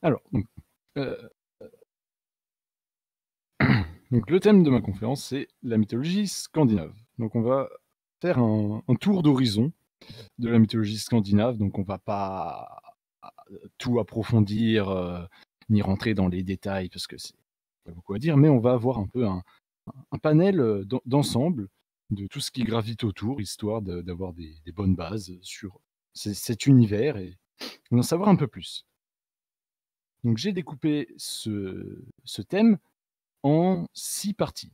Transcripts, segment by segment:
Alors, donc le thème de ma conférence, c'est la mythologie scandinave. Donc on va faire un tour d'horizon de la mythologie scandinave. Donc on va pas tout approfondir, ni rentrer dans les détails parce que c'est pas beaucoup à dire, mais on va avoir un peu un panel d'ensemble de tout ce qui gravite autour, histoire d'avoir des bonnes bases sur cet univers et d'en savoir un peu plus. Donc j'ai découpé ce thème en 6 parties.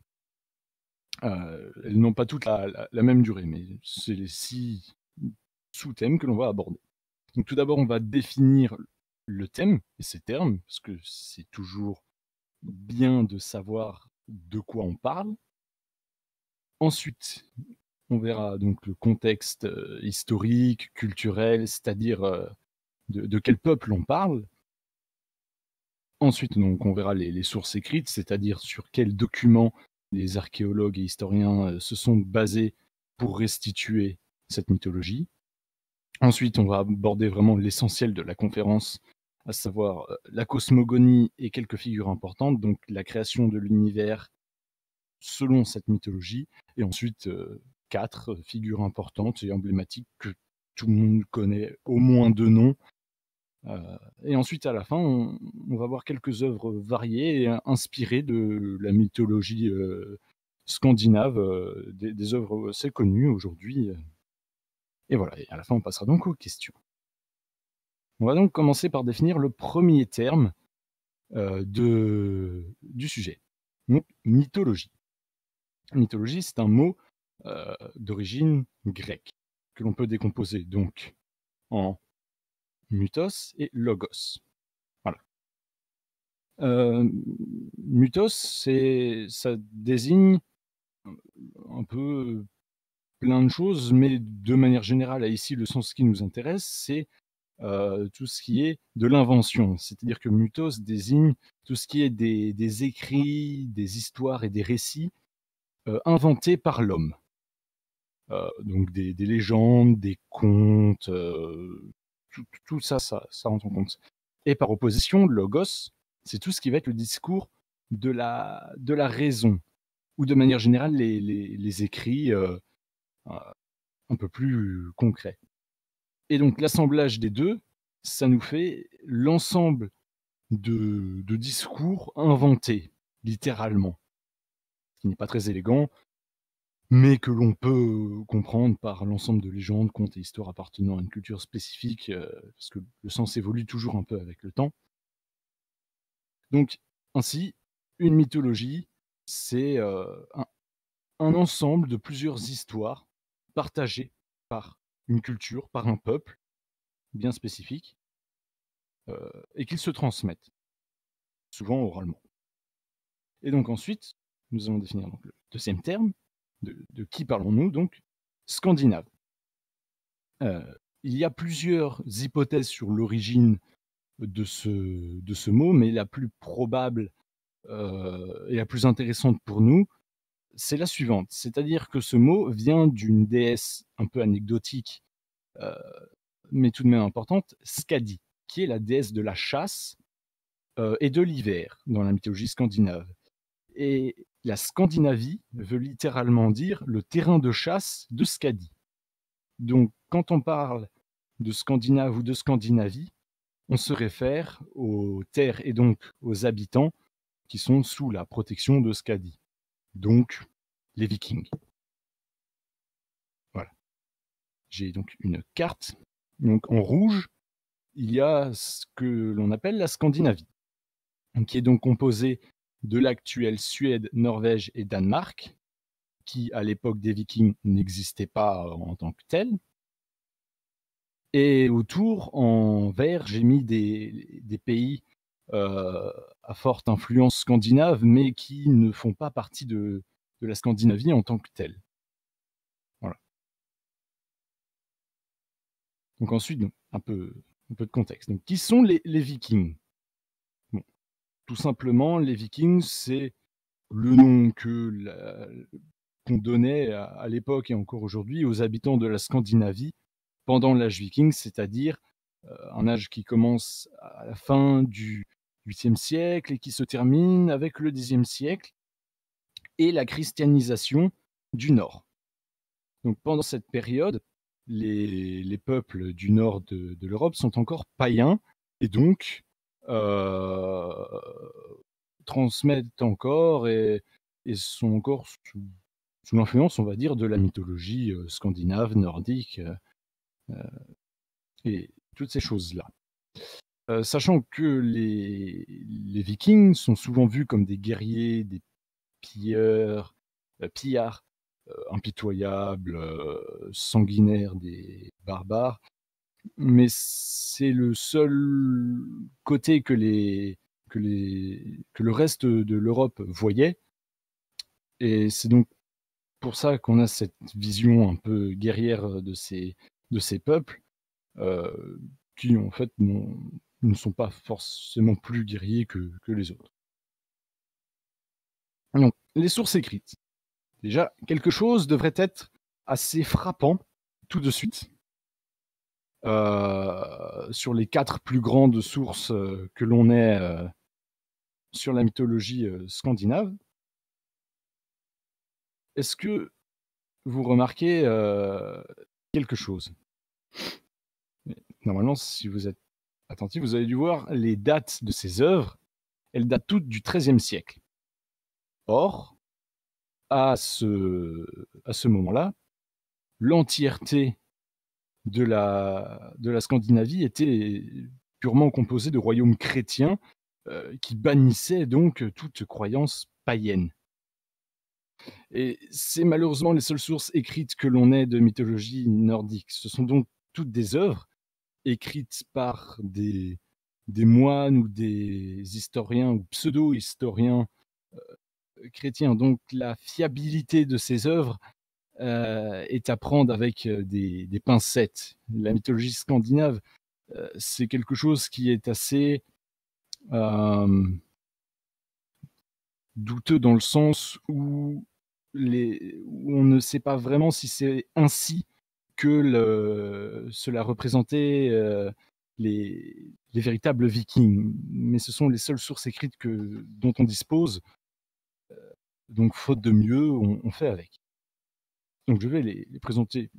Elles n'ont pas toutes la même durée, mais c'est les 6 sous-thèmes que l'on va aborder. Donc tout d'abord, on va définir le thème et ses termes, parce que c'est toujours bien de savoir de quoi on parle. Ensuite, on verra donc le contexte historique, culturel, c'est-à-dire de quel peuple on parle. Ensuite, donc, on verra les sources écrites, c'est-à-dire sur quels documents les archéologues et historiens se sont basés pour restituer cette mythologie. Ensuite, on va aborder vraiment l'essentiel de la conférence, à savoir la cosmogonie et quelques figures importantes, donc la création de l'univers selon cette mythologie. Et ensuite, 4 figures importantes et emblématiques que tout le monde connaît au moins de nom. Et ensuite, à la fin, on va voir quelques œuvres variées et inspirées de la mythologie scandinave, des œuvres assez connues aujourd'hui. Et voilà, et à la fin, on passera donc aux questions. On va donc commencer par définir le premier terme du sujet. Donc, mythologie. Mythologie, c'est un mot d'origine grecque que l'on peut décomposer donc en mythos et logos. Voilà. Mythos, ça désigne un peu plein de choses, mais de manière générale, ici, le sens qui nous intéresse, c'est tout ce qui est de l'invention. C'est-à-dire que mythos désigne tout ce qui est des écrits, des histoires et des récits inventés par l'homme. Donc des légendes, des contes, tout ça, ça rentre en compte. Et par opposition, logos, c'est tout ce qui va être le discours de la raison, ou de manière générale les écrits un peu plus concrets. Et donc l'assemblage des deux, ça nous fait l'ensemble de discours inventés, littéralement. Ce qui n'est pas très élégant, mais que l'on peut comprendre par l'ensemble de légendes, contes et histoires appartenant à une culture spécifique, parce que le sens évolue toujours un peu avec le temps. Donc, ainsi, une mythologie, c'est un ensemble de plusieurs histoires partagées par une culture, par un peuple bien spécifique, et qu'ils se transmettent, souvent oralement. Et donc ensuite, nous allons définir donc le deuxième terme, de qui parlons-nous donc? Scandinave. Il y a plusieurs hypothèses sur l'origine de ce mot, mais la plus probable et la plus intéressante pour nous, c'est la suivante. C'est-à-dire que ce mot vient d'une déesse un peu anecdotique, euh, mais tout de même importante, Skadi, qui est la déesse de la chasse et de l'hiver dans la mythologie scandinave. Et la Scandinavie veut littéralement dire le terrain de chasse de Skadi. Donc, quand on parle de Scandinave ou de Scandinavie, on se réfère aux terres et donc aux habitants qui sont sous la protection de Skadi. Donc, les Vikings. Voilà. J'ai donc une carte. Donc, en rouge, il y a ce que l'on appelle la Scandinavie, qui est donc composée de l'actuelle Suède, Norvège et Danemark, qui, à l'époque des Vikings, n'existait pas en tant que tel. Et autour, en vert, j'ai mis des pays à forte influence scandinave, mais qui ne font pas partie de la Scandinavie en tant que telle. Voilà. Donc ensuite, un peu de contexte. Donc, qui sont les Vikings? Bon, tout simplement, les Vikings, c'est le nom qu'on donnait à l'époque et encore aujourd'hui aux habitants de la Scandinavie pendant l'âge viking, c'est-à-dire un âge qui commence à la fin du 8e siècle et qui se termine avec le 10e siècle et la christianisation du Nord. Donc pendant cette période, les peuples du nord de l'Europe sont encore païens et donc euh, transmettent encore et sont encore sous l'influence, on va dire, de la mythologie scandinave, nordique et toutes ces choses-là. Sachant que les Vikings sont souvent vus comme des guerriers, des pillards impitoyables, sanguinaires, des barbares, mais c'est le seul côté que le reste de l'Europe voyait, et c'est donc pour ça qu'on a cette vision un peu guerrière de ces peuples, euh, qui en fait ne sont pas forcément plus guerriers que les autres. Donc, les sources écrites. Déjà, quelque chose devrait être assez frappant tout de suite. Sur les 4 plus grandes sources que l'on ait sur la mythologie scandinave, est-ce que vous remarquez quelque chose? Normalement, si vous êtes attentif, vous avez dû voir les dates de ces œuvres. Elles datent toutes du XIIIe siècle. Or, à ce moment-là, l'entièreté de la Scandinavie était purement composée de royaumes chrétiens qui bannissaient donc toute croyance païenne. Et c'est malheureusement les seules sources écrites que l'on ait de mythologie nordique. Ce sont donc toutes des œuvres écrites par des moines ou des historiens ou pseudo-historiens chrétiens. Donc la fiabilité de ces œuvres est à prendre avec des pincettes. La mythologie scandinave, c'est quelque chose qui est assez euh, douteux dans le sens où, où on ne sait pas vraiment si c'est ainsi que cela représentait les véritables Vikings. Mais ce sont les seules sources écrites dont on dispose. Donc, faute de mieux, on fait avec. Donc, je vais les présenter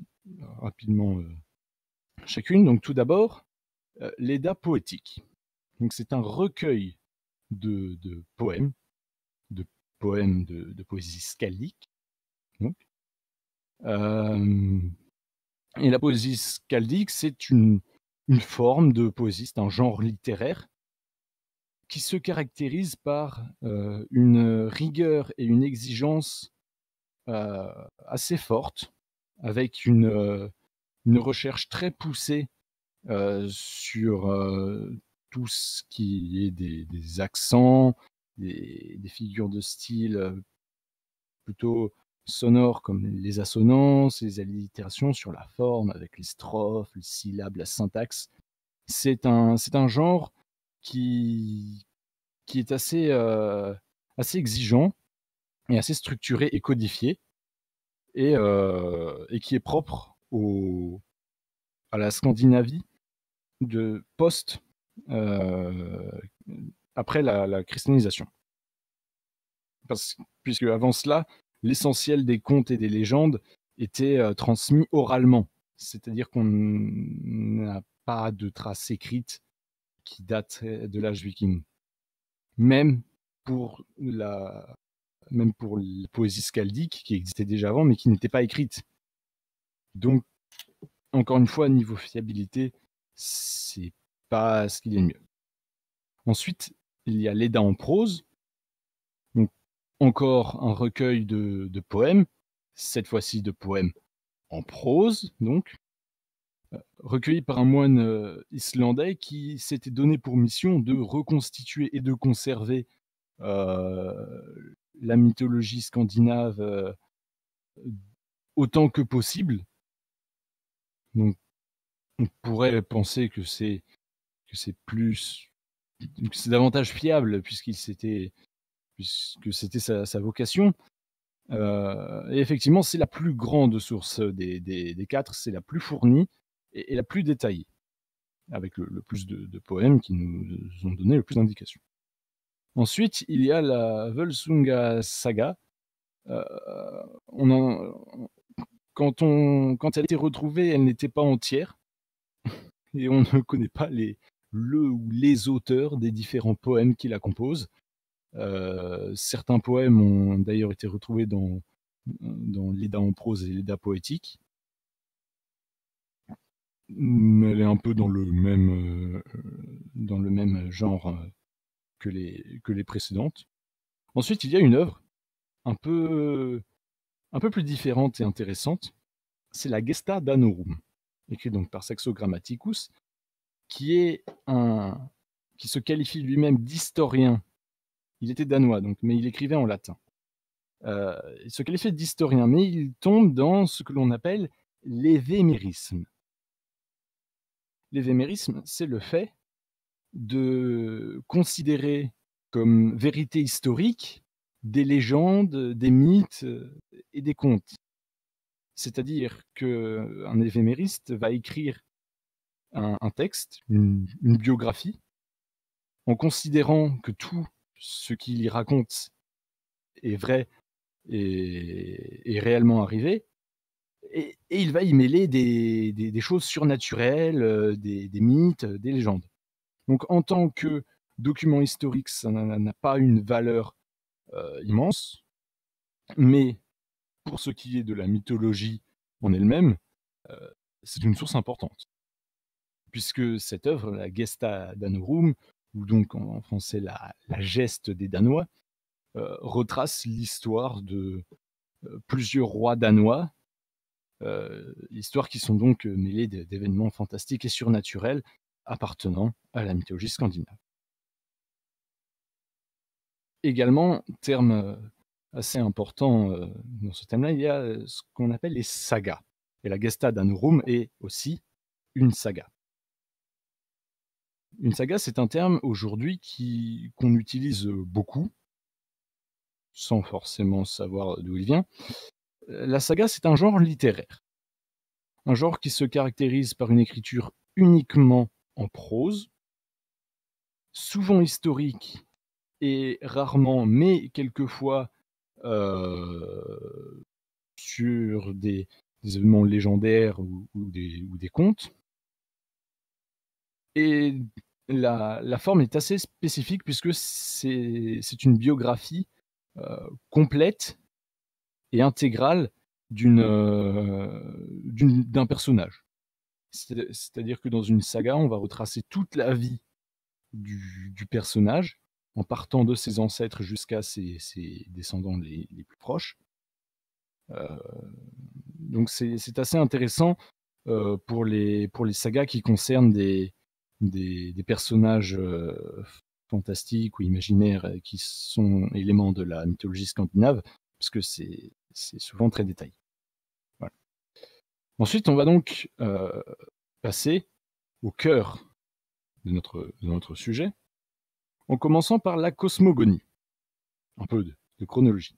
rapidement chacune. Donc, tout d'abord, l'Edda poétique. Donc, c'est un recueil de poèmes, de de poésie skaldique. Donc. Et la poésie skaldique, c'est une forme de poésie, c'est un genre littéraire qui se caractérise par une rigueur et une exigence assez forte, avec une recherche très poussée sur tout ce qui est des accents, des figures de style plutôt sonores comme les assonances, les allitérations sur la forme avec les strophes, les syllabes, la syntaxe. C'est un genre qui, qui est assez exigeant et assez structuré et codifié et qui est propre à la Scandinavie de post euh, après la christianisation. Puisque avant cela, l'essentiel des contes et des légendes était transmis oralement. C'est-à-dire qu'on n'a pas de traces écrites qui datent de l'âge viking. Même pour même pour la poésie skaldique qui existait déjà avant, mais qui n'était pas écrite. Donc, encore une fois, niveau fiabilité, c'est pas ce qu'il y a de mieux. Ensuite, il y a l'Edda en prose, donc encore un recueil de poèmes, cette fois-ci de poèmes en prose, donc, recueillis par un moine islandais qui s'était donné pour mission de reconstituer et de conserver la mythologie scandinave autant que possible. Donc, on pourrait penser que c'est davantage fiable puisque c'était sa vocation. Et effectivement, c'est la plus grande source des 4, c'est la plus fournie et la plus détaillée. avec le plus de poèmes qui nous ont donné le plus d'indications. Ensuite, il y a la Völsunga saga. Heu, on en quand elle a été retrouvée, elle n'était pas entière et on ne connaît pas le ou les auteurs des différents poèmes qui la composent. Certains poèmes ont d'ailleurs été retrouvés dans l'Edda en prose et l'Edda poétique. Elle est un peu dans le même genre, que les précédentes. Ensuite, il y a une œuvre un peu un peu plus différente et intéressante, c'est la Gesta Danorum, écrite donc par Saxo Grammaticus, qui est qui se qualifie lui-même d'historien. Il était danois donc, mais il écrivait en latin. Il se qualifiait d'historien, mais il tombe dans ce que l'on appelle l'évémérisme. L'évémérisme, c'est le fait de considérer comme vérité historique des légendes, des mythes et des contes. C'est-à-dire qu'un évémériste va écrire un texte, une biographie, en considérant que tout ce qu'il y raconte est vrai et réellement arrivé, et il va y mêler des choses surnaturelles, des mythes, des légendes. Donc en tant que document historique, ça n'a pas une valeur immense, mais pour ce qui est de la mythologie en elle-même, c'est une source importante. Puisque cette œuvre, la Gesta Danorum, ou donc en français la geste des Danois, retrace l'histoire de plusieurs rois danois, histoires qui sont donc mêlées d'événements fantastiques et surnaturels appartenant à la mythologie scandinave. Également, terme assez important dans ce thème-là, il y a ce qu'on appelle les sagas. Et la Gesta Danorum est aussi une saga. Une saga, c'est un terme aujourd'hui qu'on utilise beaucoup, sans forcément savoir d'où il vient. La saga, c'est un genre littéraire. Un genre qui se caractérise par une écriture uniquement en prose, souvent historique et rarement, mais quelquefois euh, sur des événements légendaires ou des contes. Et la forme est assez spécifique puisque c'est une biographie complète et intégrale d'un personnage. C'est-à-dire que dans une saga, on va retracer toute la vie du personnage, en partant de ses ancêtres jusqu'à ses descendants les plus proches. Donc c'est assez intéressant pour les sagas qui concernent des personnages fantastiques ou imaginaires qui sont éléments de la mythologie scandinave, parce que c'est souvent très détaillé. Voilà. Ensuite, on va donc passer au cœur de notre sujet, en commençant par la cosmogonie. Un peu de chronologie.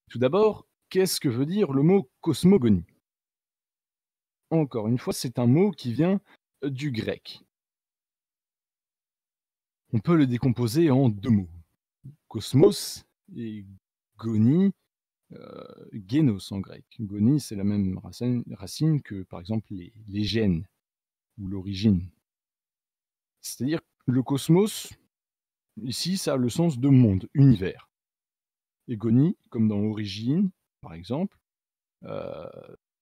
Tout d'abord, qu'est-ce que veut dire le mot cosmogonie? Encore une fois, c'est un mot qui vient du grec. On peut le décomposer en deux mots. Cosmos et goni, génos en grec. Goni, c'est la même racine que, par exemple, les gènes ou l'origine. C'est-à-dire le cosmos, ici, ça a le sens de monde, univers. Et goni, comme dans origine, par exemple,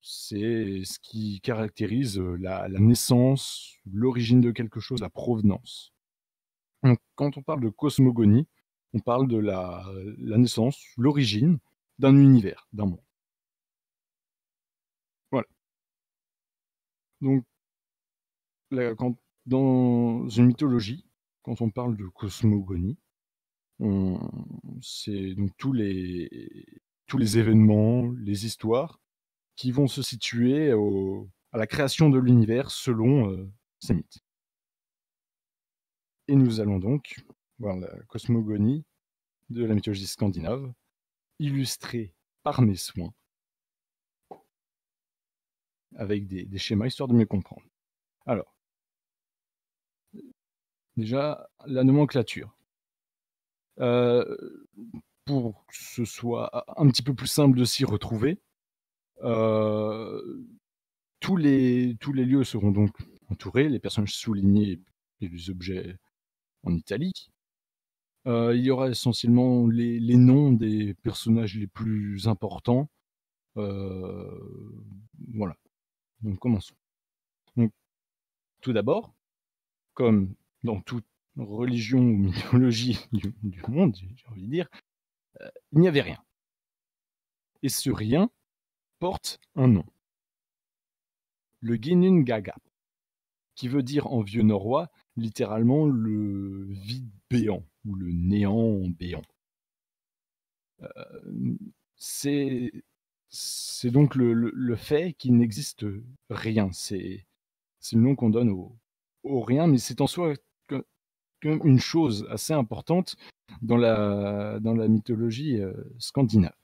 c'est ce qui caractérise la naissance, l'origine de quelque chose, la provenance. Donc, quand on parle de cosmogonie, on parle de la naissance, l'origine d'un univers, d'un monde. Voilà. Donc, dans une mythologie, quand on parle de cosmogonie, c'est donc tous les événements, les histoires qui vont se situer à la création de l'univers selon ces mythes. Et nous allons donc voir la cosmogonie de la mythologie scandinave, illustrée par mes soins, avec des schémas, histoire de mieux comprendre. Alors, Déjà, la nomenclature. Heu, pour que ce soit un petit peu plus simple de s'y retrouver, heu, tous les lieux seront donc entourés, les personnages soulignés et les objets en italique. Il y aura essentiellement les noms des personnages les plus importants, heu, voilà, donc commençons. Donc tout d'abord, comme dans toute religion ou mythologie du monde, j'ai envie de dire, il n'y avait rien et ce rien porte un nom, le Ginnungagap, qui veut dire en vieux norrois littéralement le vide béant ou le néant béant. C'est c'est donc le fait qu'il n'existe rien. C'est le nom qu'on donne au rien, mais c'est en soi que une chose assez importante dans la mythologie, scandinave.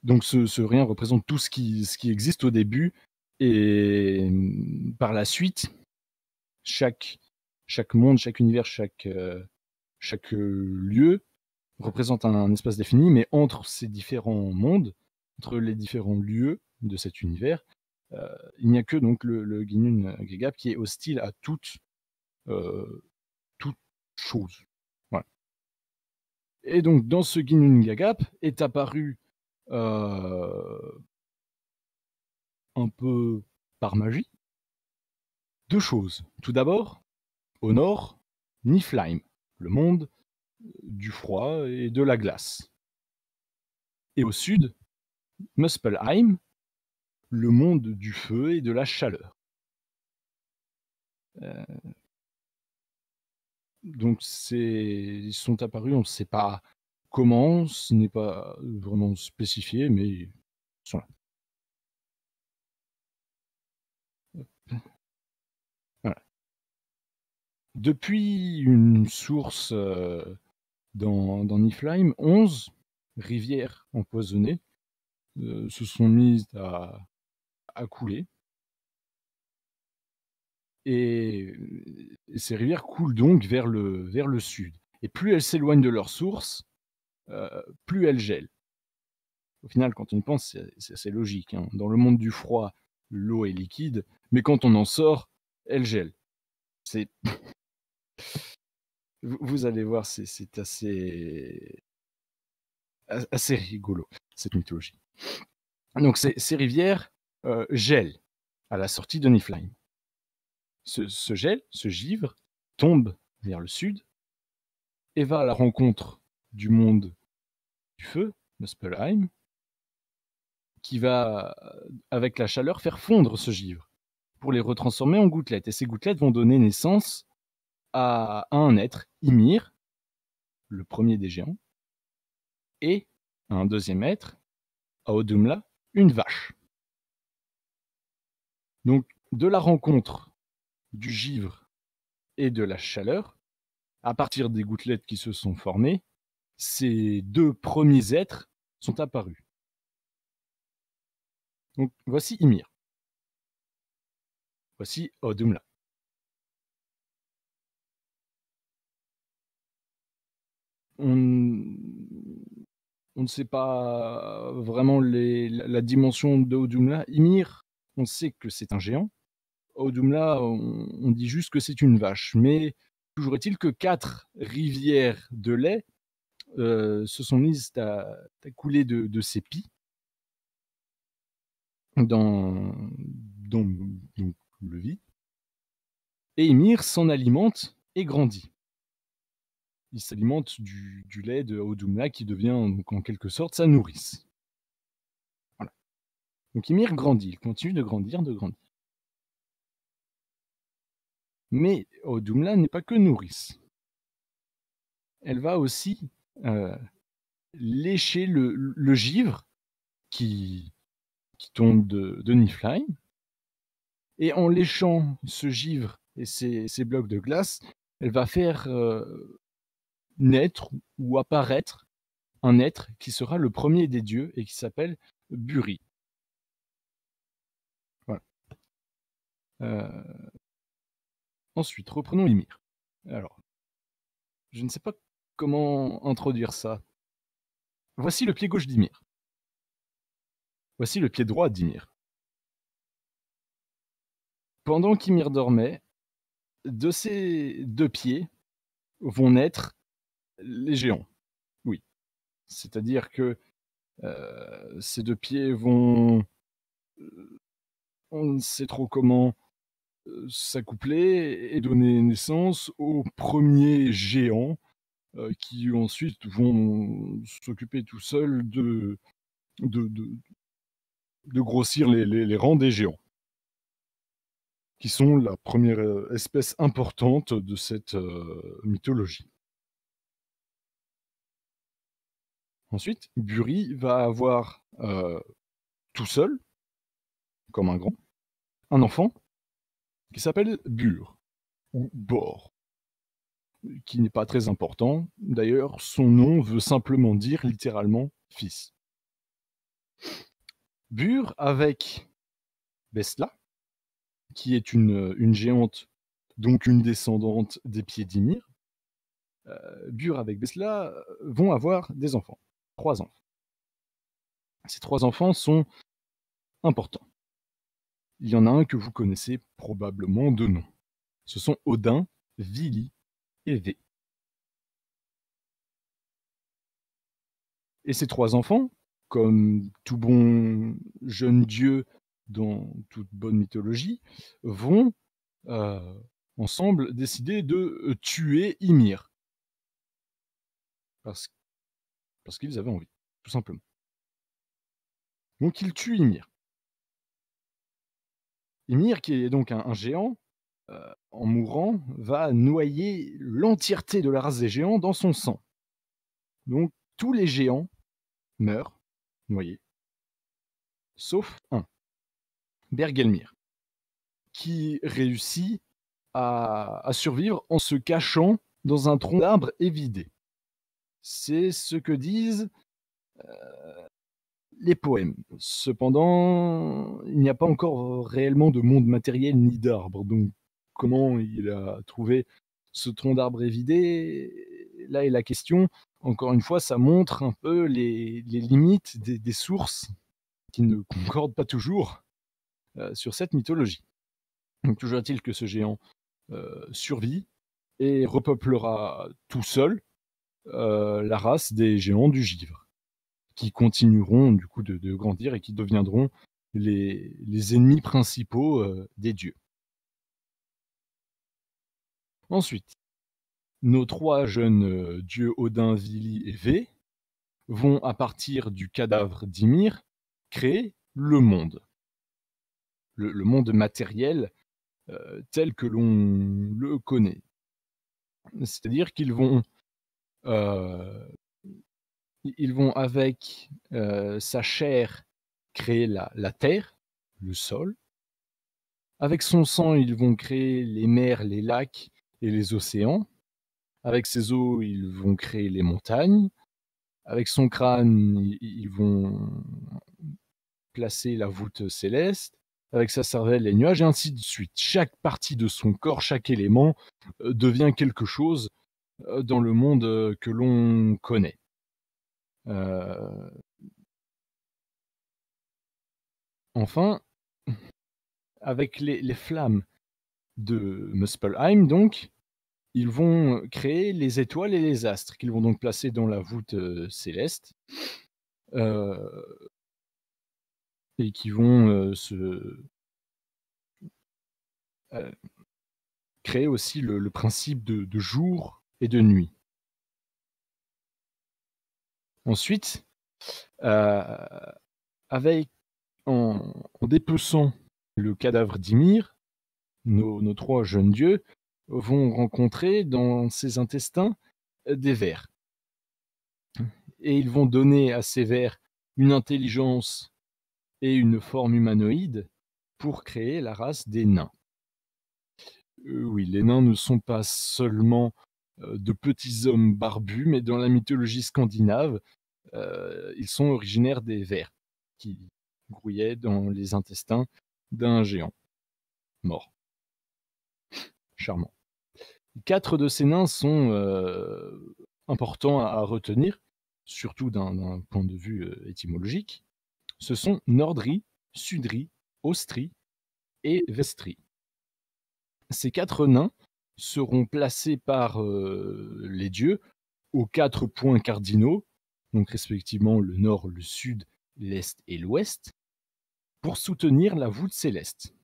Donc ce rien représente tout ce qui existe au début et par la suite, chaque chaque monde, chaque univers, chaque lieu représente un espace défini, mais entre ces différents mondes, entre les différents lieux de cet univers, il n'y a que donc le Ginnungagap qui est hostile à heu, toute chose. Voilà. Et donc dans ce Ginnungagap est apparu, heu, un peu par magie, 2 choses. Tout d'abord, au nord, Niflheim, le monde du froid et de la glace. Et au sud, Muspelheim, le monde du feu et de la chaleur. Donc ils sont apparus, on ne sait pas comment, ce n'est pas vraiment spécifié, mais ils sont là. Voilà. Depuis une source, dans Niflheim, 11 rivières empoisonnées, se sont mises à couler et ces rivières coulent donc vers le sud et plus elles s'éloignent de leur source, plus elles gèlent. Au final, quand on y pense, c'est assez logique, hein. Dans le monde du froid, l'eau est liquide, mais quand on en sort, elle gèle. C'est vous allez voir, c'est assez rigolo, cette mythologie. Donc ces rivières, gèlent à la sortie de Niflheim. Ce gel, ce givre, tombe vers le sud et va à la rencontre du monde du feu, Muspelheim, qui va, avec la chaleur, faire fondre ce givre pour les retransformer en gouttelettes. Et ces gouttelettes vont donner naissance à un être, Ymir, le premier des géants, et à un deuxième être, à Audhumla, une vache. Donc, de la rencontre du givre et de la chaleur, à partir des gouttelettes qui se sont formées, ces deux premiers êtres sont apparus. Donc, voici Ymir. Voici Audhumla. On, on ne sait pas vraiment la dimension de Audhumla. Ymir, on sait que c'est un géant. Audhumla, on dit juste que c'est une vache. Mais toujours est-il que 4 rivières de lait se sont mises à couler de ses pies dans donc, le vide. Et Ymir s'en alimente et grandit. Il s'alimente du lait de Audhumla qui devient donc en quelque sorte sa nourrice. Voilà. Donc Ymir grandit, il continue de grandir, de grandir. Mais Audhumla n'est pas que nourrice. Elle va aussi lécher le givre qui tombe de Niflheim. Et en léchant ce givre et ces blocs de glace, elle va faire naître ou apparaître un être qui sera le premier des dieux et qui s'appelle Buri. Voilà. Ensuite, reprenons Ymir. Alors, je ne sais pas comment introduire ça. Voici le pied gauche d'Ymir. Voici le pied droit d'Ymir. Pendant qu'Ymir dormait, de ses 2 pieds vont naître les géants. Oui, c'est-à-dire que, ces 2 pieds vont, on ne sait trop comment, s'accoupler et donner naissance aux premiers géants, qui ensuite vont s'occuper tout seuls de de de grossir les rangs des géants, qui sont la première espèce importante de cette, mythologie. Ensuite, Buri va avoir, tout seul, comme un grand, un enfant qui s'appelle Bur ou Bor, qui n'est pas très important. D'ailleurs, son nom veut simplement dire littéralement fils. Bur avec Besla, qui est une géante, donc une descendante des pieds d'Ymir. Bur avec Besla vont avoir des enfants, 3 enfants. Ces 3 enfants sont importants. Il y en a un que vous connaissez probablement de nom. Ce sont Odin, Vili et Vé. Et ces 3 enfants, comme tout bon jeune dieu dans toute bonne mythologie, vont euh, ensemble décider de tuer Ymir. Parce, parce qu'ils avaient envie, tout simplement. Donc ils tuent Ymir. Ymir, qui est donc un géant, en mourant, va noyer l'entièreté de la race des géants dans son sang. Donc tous les géants meurent noyés, sauf un, Bergelmir, qui réussit à survivre en se cachant dans un tronc d'arbre évidé. C'est ce que disent les poèmes. Cependant, il n'y a pas encore réellement de monde matériel ni d'arbres. Donc, comment il a trouvé ce tronc d'arbre évidé? Là est la question. Encore une fois, ça montre un peu les limites des sources qui ne concordent pas toujours sur cette mythologie. Donc, toujours est-il que ce géant survit et repeuplera tout seul la race des géants du givre, qui continueront du coup de grandir et qui deviendront les ennemis principaux des dieux. Ensuite, nos 3 jeunes dieux Odin, Vili et Vé vont, à partir du cadavre d'Ymir, créer le monde. Le monde matériel tel que l'on le connaît. C'est-à-dire qu'ils vont avec sa chair créer la terre, le sol. Avec son sang, ils vont créer les mers, les lacs et les océans. Avec ses os, ils vont créer les montagnes. Avec son crâne, ils vont placer la voûte céleste. Avec sa cervelle, les nuages, et ainsi de suite. Chaque partie de son corps, chaque élément devient quelque chose dans le monde que l'on connaît. Enfin, avec les flammes de Muspelheim, donc, ils vont créer les étoiles et les astres, qu'ils vont donc placer dans la voûte céleste, et qui vont créer aussi le principe de jour et de nuit. Ensuite, avec, en dépeçant le cadavre d'Ymir, nos 3 jeunes dieux vont rencontrer dans ses intestins des vers. Et ils vont donner à ces vers une intelligence et une forme humanoïde pour créer la race des nains. Oui, les nains ne sont pas seulement de petits hommes barbus, mais dans la mythologie scandinave, ils sont originaires des vers qui grouillaient dans les intestins d'un géant mort. charmant. 4 de ces nains sont importants à retenir, surtout d'un point de vue étymologique. Ce sont Nordri, Sudri, Austri et Vestri. Ces 4 nains seront placés par les dieux aux 4 points cardinaux, donc respectivement le nord, le sud, l'est et l'ouest, pour soutenir la voûte céleste.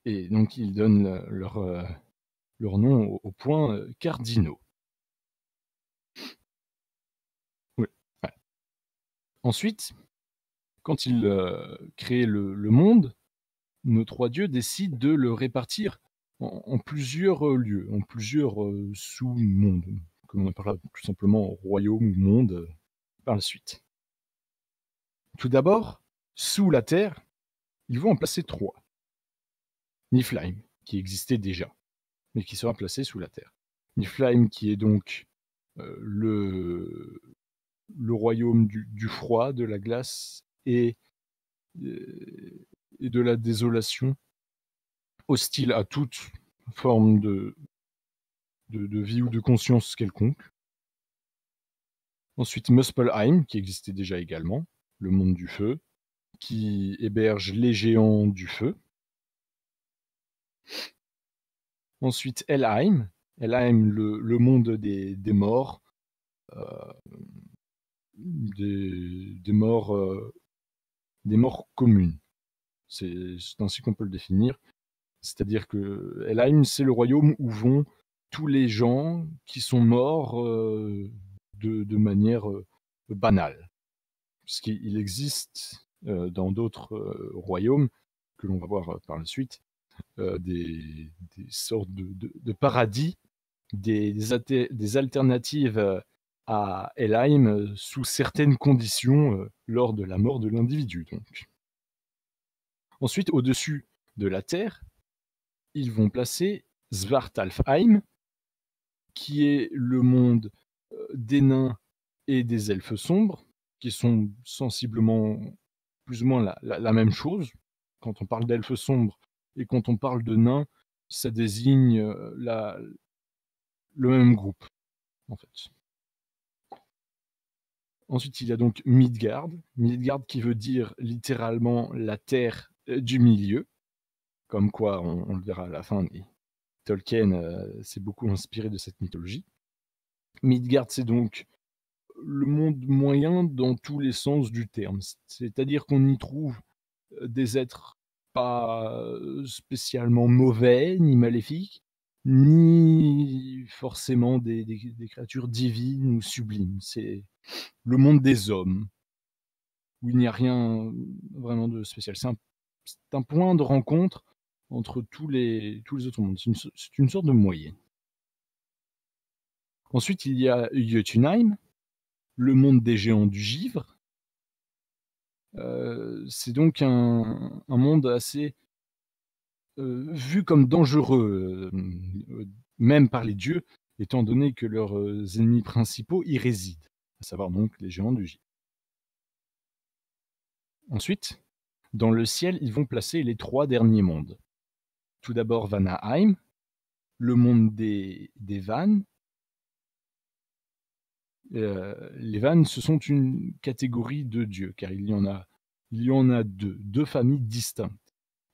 Et donc ils donnent leur nom aux points cardinaux. Oui. Ouais. Ensuite, quand ils créent le monde, nos 3 dieux décident de le répartir en plusieurs lieux, en plusieurs sous-mondes, que l'on appellera tout simplement royaume ou monde par la suite. Tout d'abord, sous la terre, ils vont en placer 3. Niflheim, qui existait déjà, mais qui sera placé sous la terre. Niflheim, qui est donc le royaume du froid, de la glace et de la désolation, hostile à toute forme de vie ou de conscience quelconque. Ensuite, Muspelheim, qui existait déjà également, le monde du feu, qui héberge les géants du feu. Ensuite, Helheim, le monde des morts, des morts communes. C'est ainsi qu'on peut le définir. C'est-à-dire que Helheim, c'est le royaume où vont tous les gens qui sont morts de manière banale. Parce qu'il existe dans d'autres royaumes, que l'on va voir par la suite, des sortes de paradis, des alternatives à Helheim sous certaines conditions lors de la mort de l'individu. Donc. Ensuite, au-dessus de la Terre, ils vont placer Svartalfheim, qui est le monde des nains et des elfes sombres, qui sont sensiblement plus ou moins la même chose. Quand on parle d'elfes sombres et quand on parle de nains, ça désigne le même groupe, en fait. Ensuite, il y a donc Midgard. Midgard qui veut dire littéralement la terre du milieu, comme quoi on le verra à la fin, mais Tolkien s'est beaucoup inspiré de cette mythologie. Midgard, c'est donc le monde moyen dans tous les sens du terme. C'est-à-dire qu'on y trouve des êtres pas spécialement mauvais, ni maléfiques, ni forcément des créatures divines ou sublimes. C'est le monde des hommes, où il n'y a rien vraiment de spécial. C'est un point de rencontre entre tous les autres mondes. C'est une sorte de moyenne. Ensuite, il y a Jotunheim, le monde des géants du givre. C'est donc un monde assez vu comme dangereux, même par les dieux, étant donné que leurs ennemis principaux y résident, à savoir donc les géants du givre. Ensuite, dans le ciel, ils vont placer les 3 derniers mondes. Tout d'abord Vanaheim, le monde des Vannes. Les Vannes, ce sont une catégorie de dieux, car il y en a deux familles distinctes.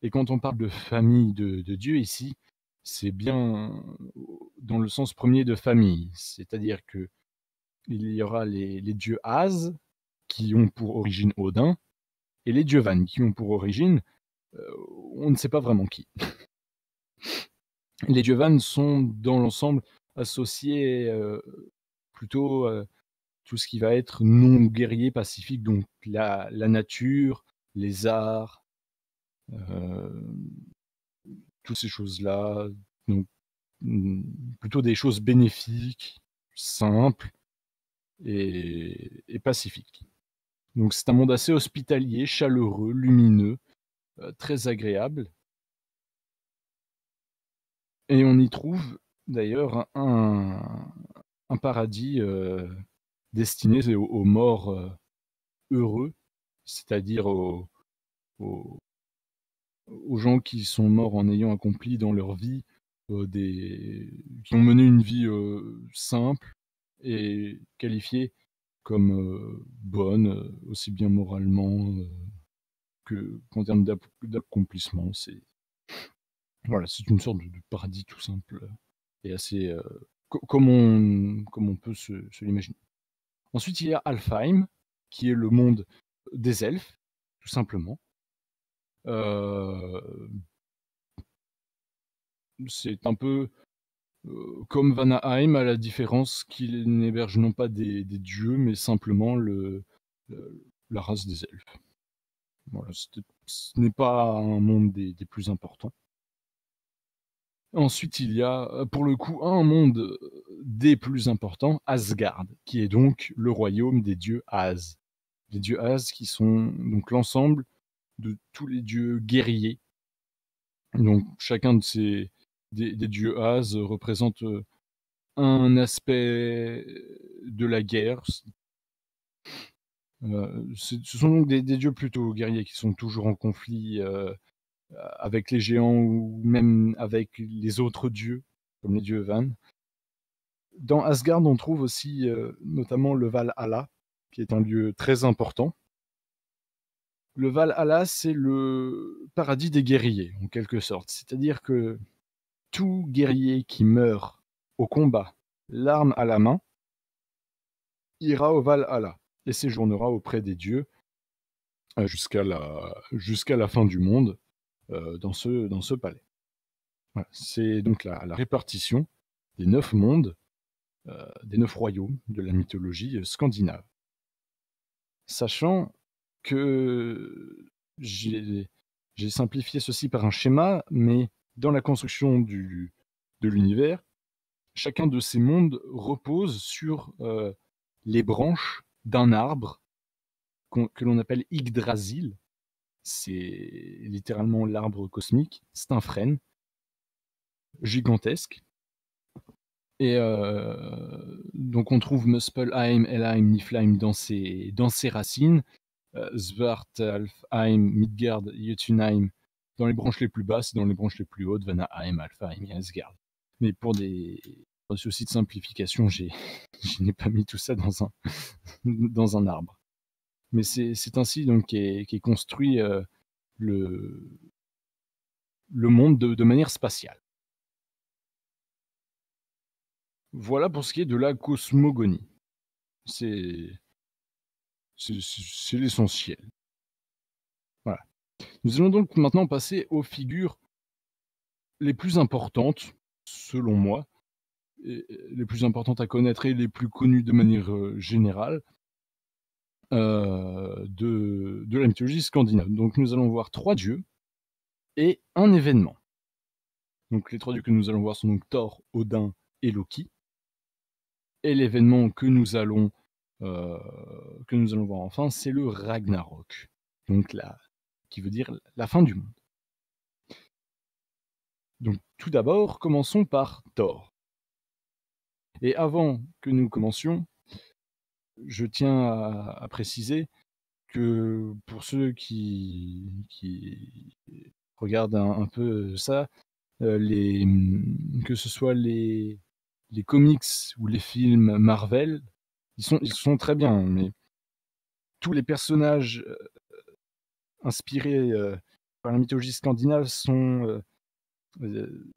Et quand on parle de famille de dieux ici, c'est bien dans le sens premier de famille, c'est-à-dire que il y aura les dieux As, qui ont pour origine Odin, et les dieux Vannes, qui ont pour origine, on ne sait pas vraiment qui. Les dieux Vannes sont dans l'ensemble associés plutôt tout ce qui va être non guerrier pacifique, donc la nature, les arts, toutes ces choses-là, donc plutôt des choses bénéfiques, simples et pacifiques. Donc c'est un monde assez hospitalier, chaleureux, lumineux, très agréable. Et on y trouve d'ailleurs un paradis destiné aux morts heureux, c'est-à-dire aux gens qui sont morts en ayant accompli dans leur vie qui ont mené une vie simple et qualifiée comme bonne, aussi bien moralement qu'en termes d'accomplissement. Voilà, c'est une sorte de paradis tout simple et assez comme on peut se l'imaginer. Ensuite, il y a Alfheim, qui est le monde des elfes, tout simplement. Euh, c'est un peu comme Vanaheim, à la différence qu'il n'héberge non pas des dieux, mais simplement la race des elfes. Voilà, ce n'est pas un monde des plus importants. Ensuite, il y a, pour le coup, un monde des plus importants, Asgard, qui est donc le royaume des dieux As. Les dieux As qui sont donc l'ensemble de tous les dieux guerriers. Donc chacun des dieux As représente un aspect de la guerre. Ce sont donc des dieux plutôt guerriers qui sont toujours en conflit avec les géants ou même avec les autres dieux, comme les dieux Van. Dans Asgard, on trouve aussi notamment le Valhalla, qui est un lieu très important. Le Valhalla, c'est le paradis des guerriers, en quelque sorte. C'est-à-dire que tout guerrier qui meurt au combat, l'arme à la main, ira au Valhalla et séjournera auprès des dieux jusqu'à la fin du monde dans ce palais. Voilà. C'est donc la répartition des 9 mondes, des 9 royaumes de la mythologie scandinave. Sachant que j'ai simplifié ceci par un schéma, mais dans la construction de l'univers, chacun de ces mondes repose sur les branches d'un arbre que l'on appelle Yggdrasil. C'est littéralement l'arbre cosmique. C'est un frêne gigantesque. Et donc on trouve Muspelheim, Helheim, Niflheim dans ses racines, Svartalfheim, Midgard, Jotunheim dans les branches les plus basses, dans les branches les plus hautes, Vanaheim, Alfheim et Asgard. Mais pour des soucis de simplification, je n'ai pas mis tout ça dans un arbre. Mais c'est ainsi donc qu'est construit le monde de manière spatiale. Voilà pour ce qui est de la cosmogonie. C'est l'essentiel. Voilà. Nous allons donc maintenant passer aux figures les plus importantes, selon moi, et les plus importantes à connaître et les plus connues de manière générale de la mythologie scandinave. Donc nous allons voir 3 dieux et un événement. Donc les 3 dieux que nous allons voir sont donc Thor, Odin et Loki. Et l'événement que nous allons voir enfin, c'est le Ragnarok. Donc qui veut dire la fin du monde. Donc tout d'abord, commençons par Thor. Et avant que nous commencions, je tiens à préciser que pour ceux qui regardent un peu ça, que ce soit les comics ou les films Marvel, ils sont très bien, mais tous les personnages inspirés par la mythologie scandinave sont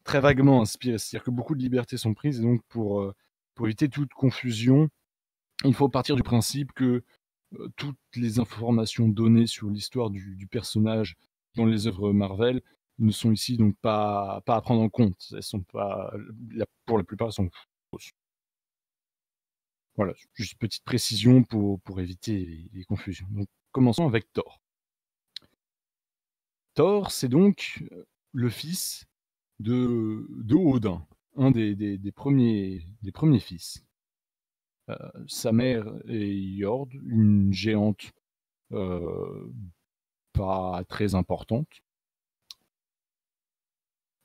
très vaguement inspirés. C'est-à-dire que beaucoup de libertés sont prises, et donc pour éviter toute confusion, il faut partir du principe que toutes les informations données sur l'histoire du personnage dans les œuvres Marvel ne sont ici donc pas à prendre en compte. Elles sont pas, pour la plupart, elles sont fausses. Voilà, juste une petite précision pour éviter les confusions. Donc, commençons avec Thor. Thor, c'est donc le fils de Odin, un des premiers fils. Sa mère est Jord, une géante pas très importante.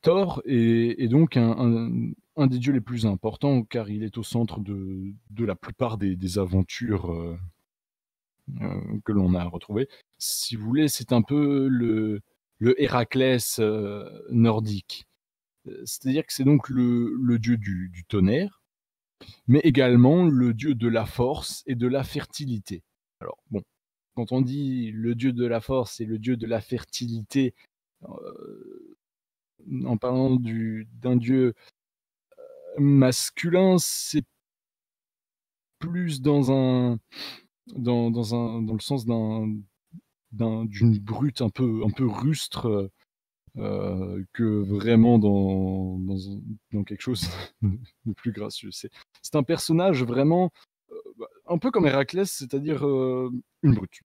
Thor est donc un des dieux les plus importants, car il est au centre de la plupart des aventures que l'on a retrouvées. Si vous voulez, c'est un peu le Héraclès nordique. C'est-à-dire que c'est donc le dieu du tonnerre, mais également le dieu de la force et de la fertilité. Alors bon, quand on dit le dieu de la force et le dieu de la fertilité, heu, en parlant d'un dieu masculin, c'est plus dans le sens d'une brute un peu rustre, que vraiment dans quelque chose de plus gracieux. C'est un personnage vraiment, un peu comme Héraclès, c'est-à-dire, une brute,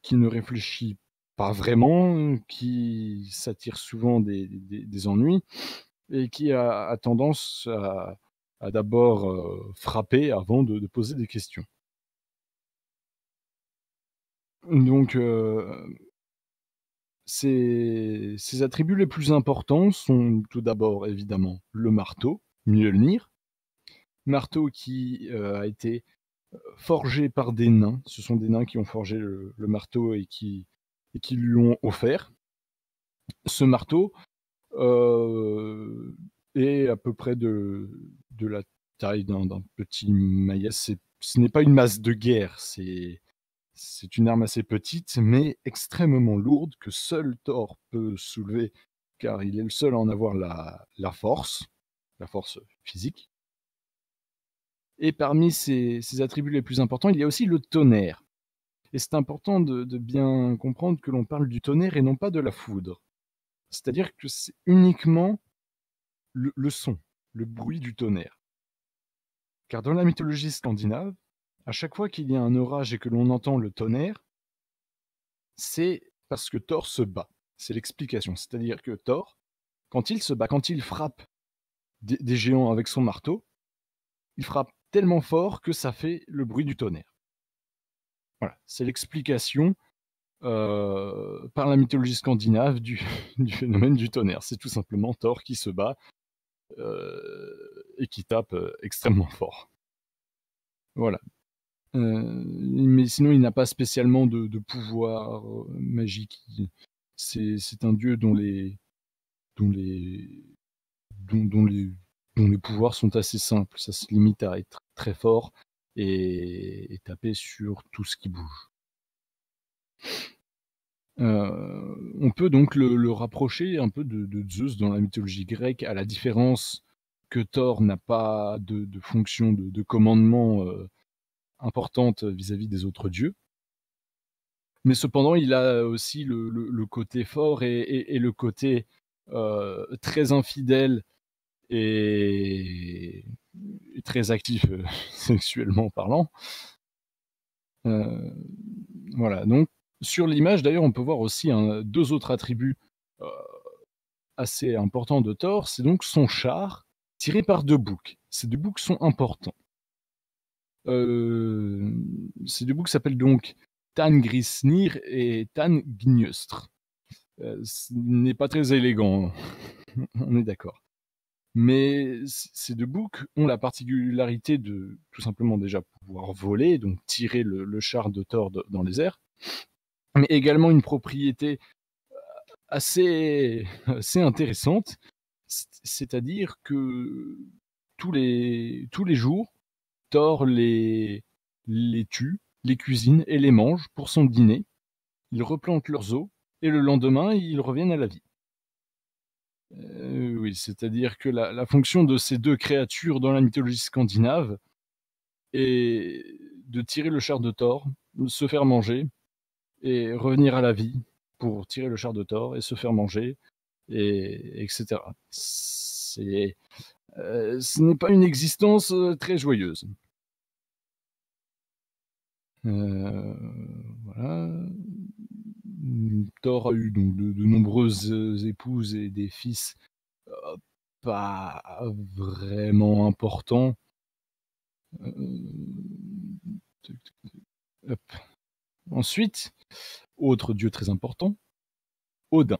qui ne réfléchit pas vraiment, qui s'attire souvent des ennuis et qui a tendance à d'abord, frapper avant de poser des questions. Donc ses attributs les plus importants sont tout d'abord évidemment le marteau, Mjolnir. Marteau qui, a été forgé par des nains. Ce sont des nains qui ont forgé le marteau et qui lui ont offert. Ce marteau, est à peu près de la taille d'un petit maillet. Ce n'est pas une masse de guerre, c'est une arme assez petite, mais extrêmement lourde que seul Thor peut soulever, car il est le seul à en avoir la force physique. Et parmi ses attributs les plus importants, il y a aussi le tonnerre. Et c'est important de bien comprendre que l'on parle du tonnerre et non pas de la foudre. C'est-à-dire que c'est uniquement le son, le bruit du tonnerre. Car dans la mythologie scandinave, à chaque fois qu'il y a un orage et que l'on entend le tonnerre, c'est parce que Thor se bat. C'est l'explication. C'est-à-dire que Thor, quand il se bat, quand il frappe des géants avec son marteau, il frappe tellement fort que ça fait le bruit du tonnerre. Voilà, c'est l'explication par la mythologie scandinave du phénomène du tonnerre. C'est tout simplement Thor qui se bat et qui tape extrêmement fort. Voilà. Mais sinon, il n'a pas spécialement de pouvoir magique. C'est un dieu dont les, dont les, dont les pouvoirs sont assez simples. Ça se limite à être très fort et taper sur tout ce qui bouge. On peut donc le rapprocher un peu de Zeus dans la mythologie grecque, à la différence que Thor n'a pas de fonction de commandement importante vis-à-vis des autres dieux. Mais cependant, il a aussi le côté fort et le côté très infidèle et, et très actif sexuellement parlant. Euh, voilà, donc sur l'image d'ailleurs, on peut voir aussi deux autres attributs euh, assez importants de Thor, c'est donc son char tiré par deux boucs. Ces deux boucs sont importants. Euh, Ces deux boucs s'appellent donc Tangrisnir et Tangnjöstr. Ce n'est pas très élégant, on est d'accord. Mais ces deux boucs ont la particularité de tout simplement déjà pouvoir voler, donc tirer le char de Thor dans les airs, mais également une propriété assez intéressante, c'est-à-dire que tous les jours, Thor les tue, les cuisine et les mange pour son dîner. Ils replantent leurs os et le lendemain, ils reviennent à la vie. Oui, c'est-à-dire que la fonction de ces deux créatures dans la mythologie scandinave est de tirer le char de Thor, se faire manger et revenir à la vie pour tirer le char de Thor et se faire manger, etc. Ce n'est pas une existence très joyeuse. Euh, voilà. Thor a eu donc de nombreuses épouses et des fils pas vraiment importants. Hop. Ensuite, autre dieu très important, Odin.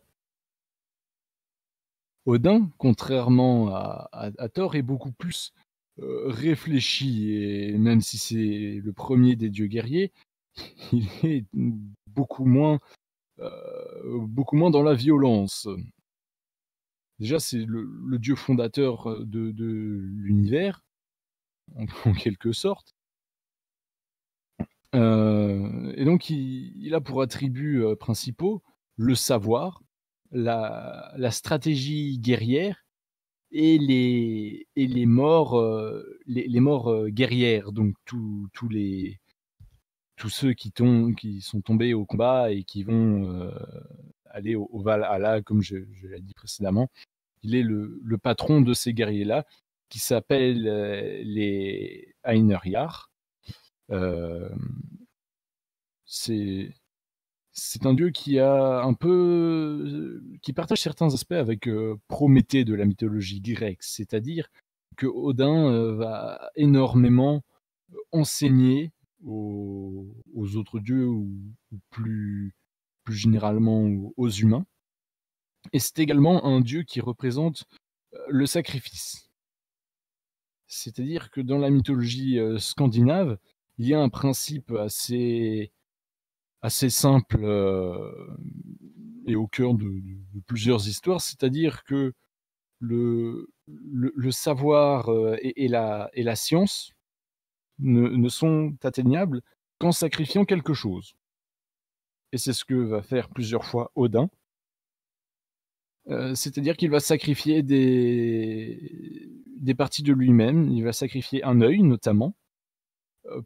Odin, contrairement à Thor, est beaucoup plus réfléchi, et même si c'est le premier des dieux guerriers, il est beaucoup moins dans la violence. Déjà, c'est le dieu fondateur, de l'univers, en en quelque sorte. Et donc il a pour attributs, principaux le savoir, la stratégie guerrière et les morts, guerrières, donc tous ceux qui sont tombés au combat et qui vont, aller au Valhalla comme je l'ai dit précédemment. Il est le patron de ces guerriers-là qui s'appellent, les Einherjar. Hem, c'est c'est un dieu qui a un peu, qui partage certains aspects avec, Prométhée de la mythologie grecque. C'est-à-dire que Odin, va énormément enseigner aux autres dieux ou plus généralement aux humains. Et c'est également un dieu qui représente, le sacrifice. C'est-à-dire que dans la mythologie, scandinave, il y a un principe assez simple, et au cœur de plusieurs histoires, c'est-à-dire que le savoir, et la science ne sont atteignables qu'en sacrifiant quelque chose. Et c'est ce que va faire plusieurs fois Odin. C'est-à-dire qu'il va sacrifier des parties de lui-même. Il va sacrifier un œil notamment,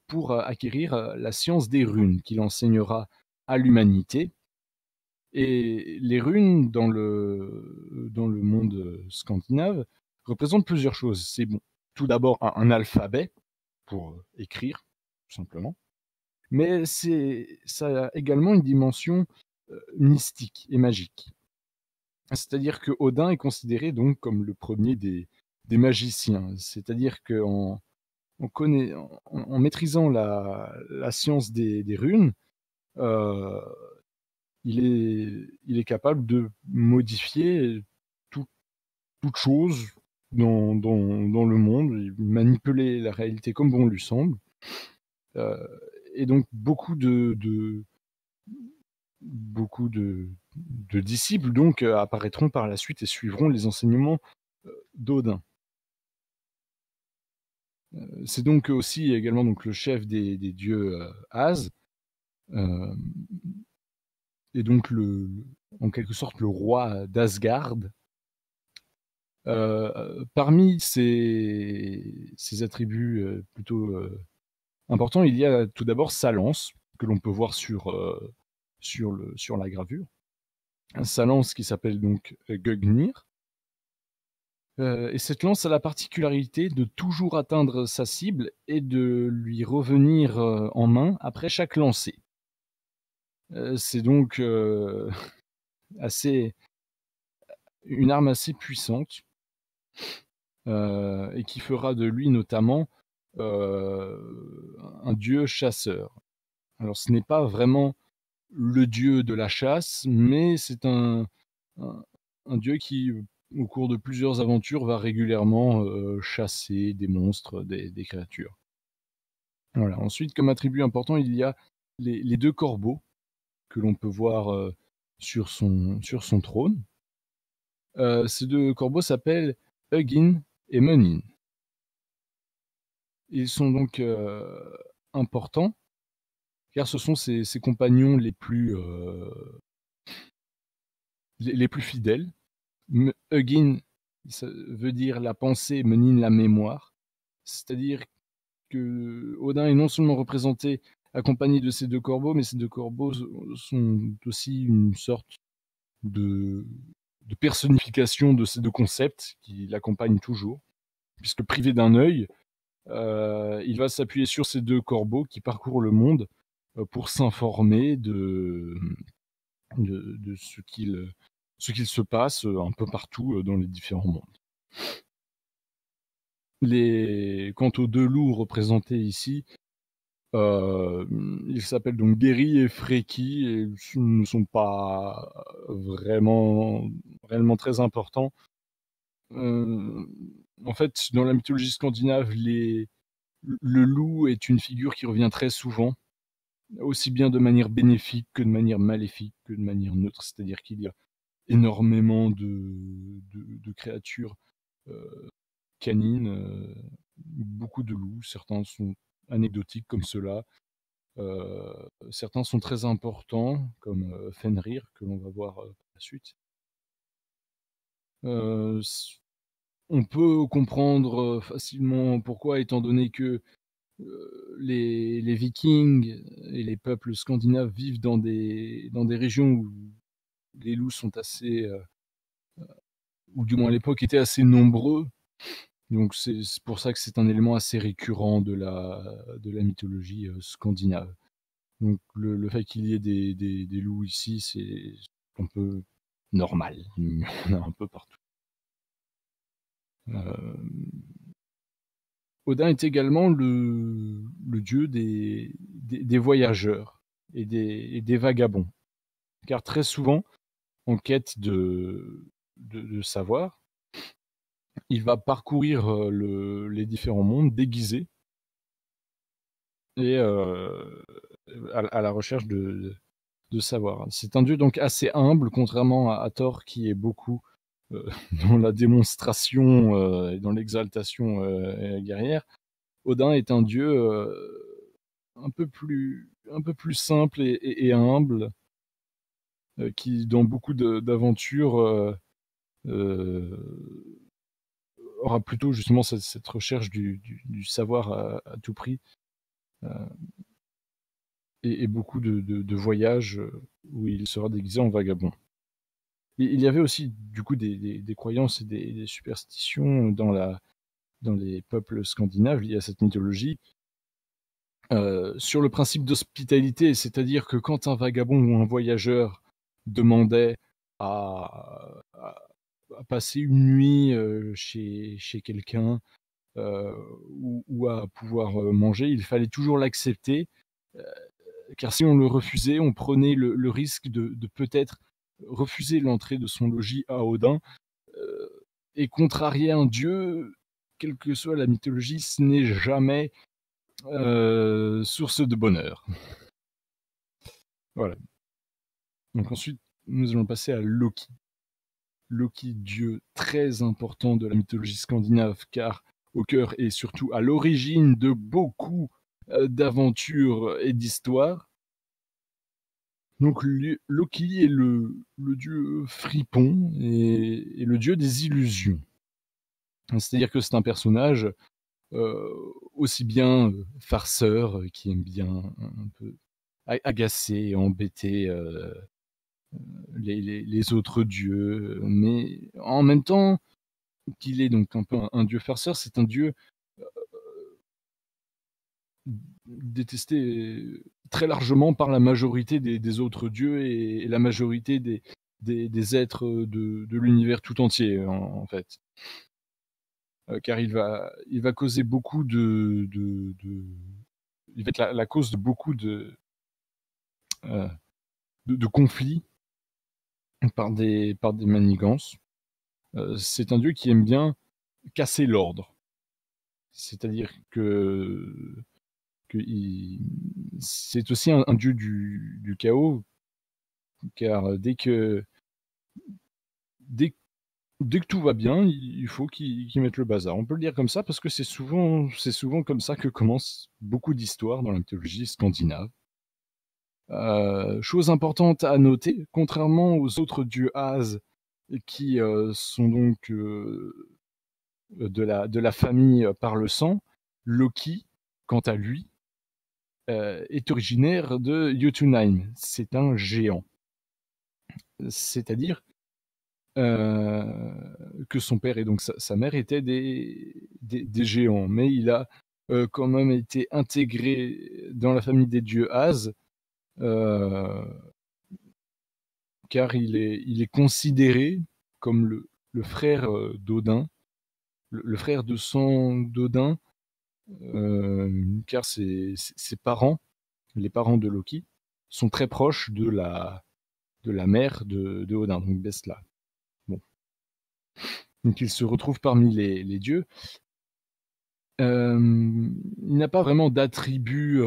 pour, acquérir, la science des runes qu'il enseignera à l'humanité. Et les runes dans le monde, scandinave représentent plusieurs choses. C'est bon, tout d'abord un alphabet pour, écrire, tout simplement. Mais ça a également une dimension, mystique et magique. C'est-à-dire que Odin est considéré donc comme le premier des magiciens. C'est-à-dire qu'en en maîtrisant la science des runes, heu, il est capable de modifier tout toute chose dans le monde et manipuler la réalité comme bon lui semble. Heu et donc beaucoup de disciples donc, apparaîtront par la suite et suivront les enseignements, d'Odin. C'est donc aussi également donc le chef des dieux, As, hem et donc en quelque sorte le roi d'Asgard. Parmi ses attributs, plutôt, importants, il y a tout d'abord sa lance que l'on peut voir sur la gravure. Sa lance qui s'appelle donc, Gungnir. Et cette lance a la particularité de toujours atteindre sa cible et de lui revenir, en main après chaque lancer. C'est donc, assez une arme assez puissante, et qui fera de lui notamment, un dieu chasseur. Alors ce n'est pas vraiment le dieu de la chasse, mais c'est un un dieu qui, au cours de plusieurs aventures, va régulièrement, chasser des monstres, des créatures. Voilà. Ensuite, comme attribut important, il y a les 2 corbeaux que l'on peut voir, sur son trône. Ces 2 corbeaux s'appellent Hugin et Munin. Ils sont donc, importants car ce sont ses compagnons les plus fidèles. Hugin, ça veut dire la pensée, Munin la mémoire. C'est-à-dire que Odin est non seulement représenté accompagné de ces 2 corbeaux, mais ces 2 corbeaux sont aussi une sorte de personnification de ces 2 concepts qui l'accompagnent toujours. Puisque privé d'un œil, il va s'appuyer sur ces 2 corbeaux qui parcourent le monde, pour s'informer de ce qu'il se passe, un peu partout, dans les différents mondes. Quant aux 2 loups représentés ici, ils s'appellent donc Geri et Freki et ce ne sont pas vraiment réellement très importants. Heu, En fait, dans la mythologie scandinave, le loup est une figure qui revient très souvent, aussi bien de manière bénéfique que de manière maléfique, que de manière neutre. C'est-à-dire qu'il y a énormément de créatures canines, beaucoup de loups. Certains sont anecdotiques comme ceux-là. Certains sont très importants, comme Fenrir, que l'on va voir par la suite. On peut comprendre facilement pourquoi, étant donné que les Vikings et les peuples scandinaves vivent dans des régions où les loups sont assez, ou du moins à l'époque étaient assez nombreux. Donc c'est pour ça que c'est un élément assez récurrent de la mythologie scandinave. Donc le fait qu'il y ait des loups ici, c'est un peu normal. Il y en a un peu partout. Odin est également le dieu des voyageurs et des vagabonds. Car très souvent, en quête de savoir, il va parcourir les différents mondes déguisé et à la recherche de savoir. C'est un dieu donc assez humble, contrairement à Thor qui est beaucoup dans la démonstration et dans l'exaltation guerrière. Odin est un dieu un peu plus simple et humble, qui dans beaucoup d'aventures aura plutôt justement cette recherche du savoir à tout prix, euh, et beaucoup de voyages où il sera déguisé en vagabond. Il y avait aussi du coup des croyances et des superstitions dans les peuples scandinaves liés à cette mythologie, sur le principe d'hospitalité, c'est-à-dire que quand un vagabond ou un voyageur demandait à à passer une nuit, chez quelqu'un, heu, ou à pouvoir, manger, il fallait toujours l'accepter, heu, car si on le refusait, on prenait le risque de peut-être refuser l'entrée de son logis à Odin, heu, et contrarier un dieu, quelle que soit la mythologie, ce n'est jamais source de bonheur. Voilà. Donc ensuite, nous allons passer à Loki. Loki, dieu très important de la mythologie scandinave, car au cœur et surtout à l'origine de beaucoup d'aventures et d'histoires. Donc Loki est le dieu fripon et le dieu des illusions. C'est-à-dire que c'est un personnage aussi bien farceur, qui aime bien un peu agacer et embêter les autres dieux, mais en même temps qu'il est donc un peu un dieu farceur, c'est un dieu détesté très largement par la majorité des autres dieux et la majorité des êtres de l'univers tout entier, en fait. Car il va causer beaucoup il va être la cause de beaucoup euh, de conflits par des manigances. C'est un dieu qui aime bien casser l'ordre. C'est-à-dire que c'est aussi un dieu du chaos, car dès, dès que tout va bien, il faut qu'il mette le bazar. On peut le dire comme ça parce que c'est souvent comme ça que commencent beaucoup d'histoires dans la mythologie scandinave. Chose importante à noter, contrairement aux autres dieux As qui sont donc de la famille par le sang, Loki, quant à lui, est originaire de Jotunheim. C'est un géant. C'est-à-dire que son père et donc sa mère étaient des géants. Mais il a quand même été intégré dans la famille des dieux As, euh, car il est considéré comme le frère d'Odin, le frère de sang d'Odin, car ses parents, les parents de Loki, sont très proches de la mère de Odin, donc Bestla. Bon. Donc il se retrouve parmi les dieux. Il n'a pas vraiment d'attributs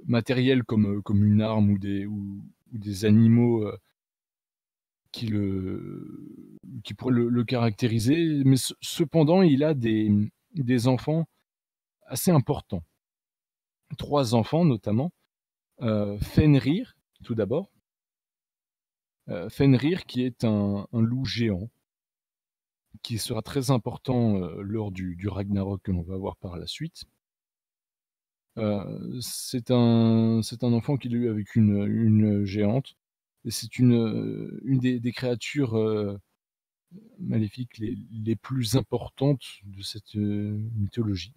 matériels comme une arme ou des animaux qui pourrait le caractériser, mais cependant, il a des enfants assez importants. 3 enfants notamment, Fenrir, tout d'abord. Fenrir qui est un loup géant, qui sera très important, lors du Ragnarok que l'on va voir par la suite. C'est un enfant qu'il a eu avec une géante et c'est une des créatures, maléfiques les plus importantes de cette, mythologie.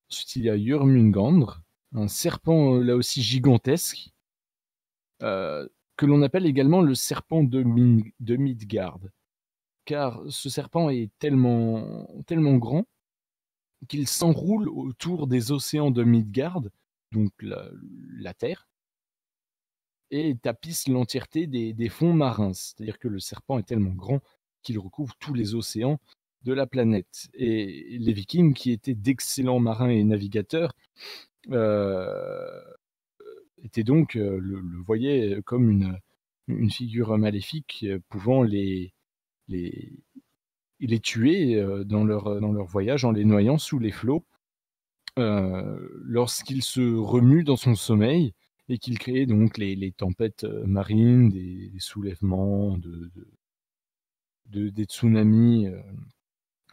Ensuite, il y a Jörmungandr, un serpent, là aussi gigantesque, que l'on appelle également le serpent de Midgard. Car ce serpent est tellement grand qu'il s'enroule autour des océans de Midgard, donc la Terre, et tapisse l'entièreté des fonds marins. C'est-à-dire que le serpent est tellement grand qu'il recouvre tous les océans de la planète. Et les Vikings, qui étaient d'excellents marins et navigateurs, euh, étaient donc le voyaient comme une figure maléfique pouvant les tuer dans leur voyage en les noyant sous les flots, lorsqu'il se remue dans son sommeil et qu'il crée donc les tempêtes marines, des soulèvements, des tsunamis.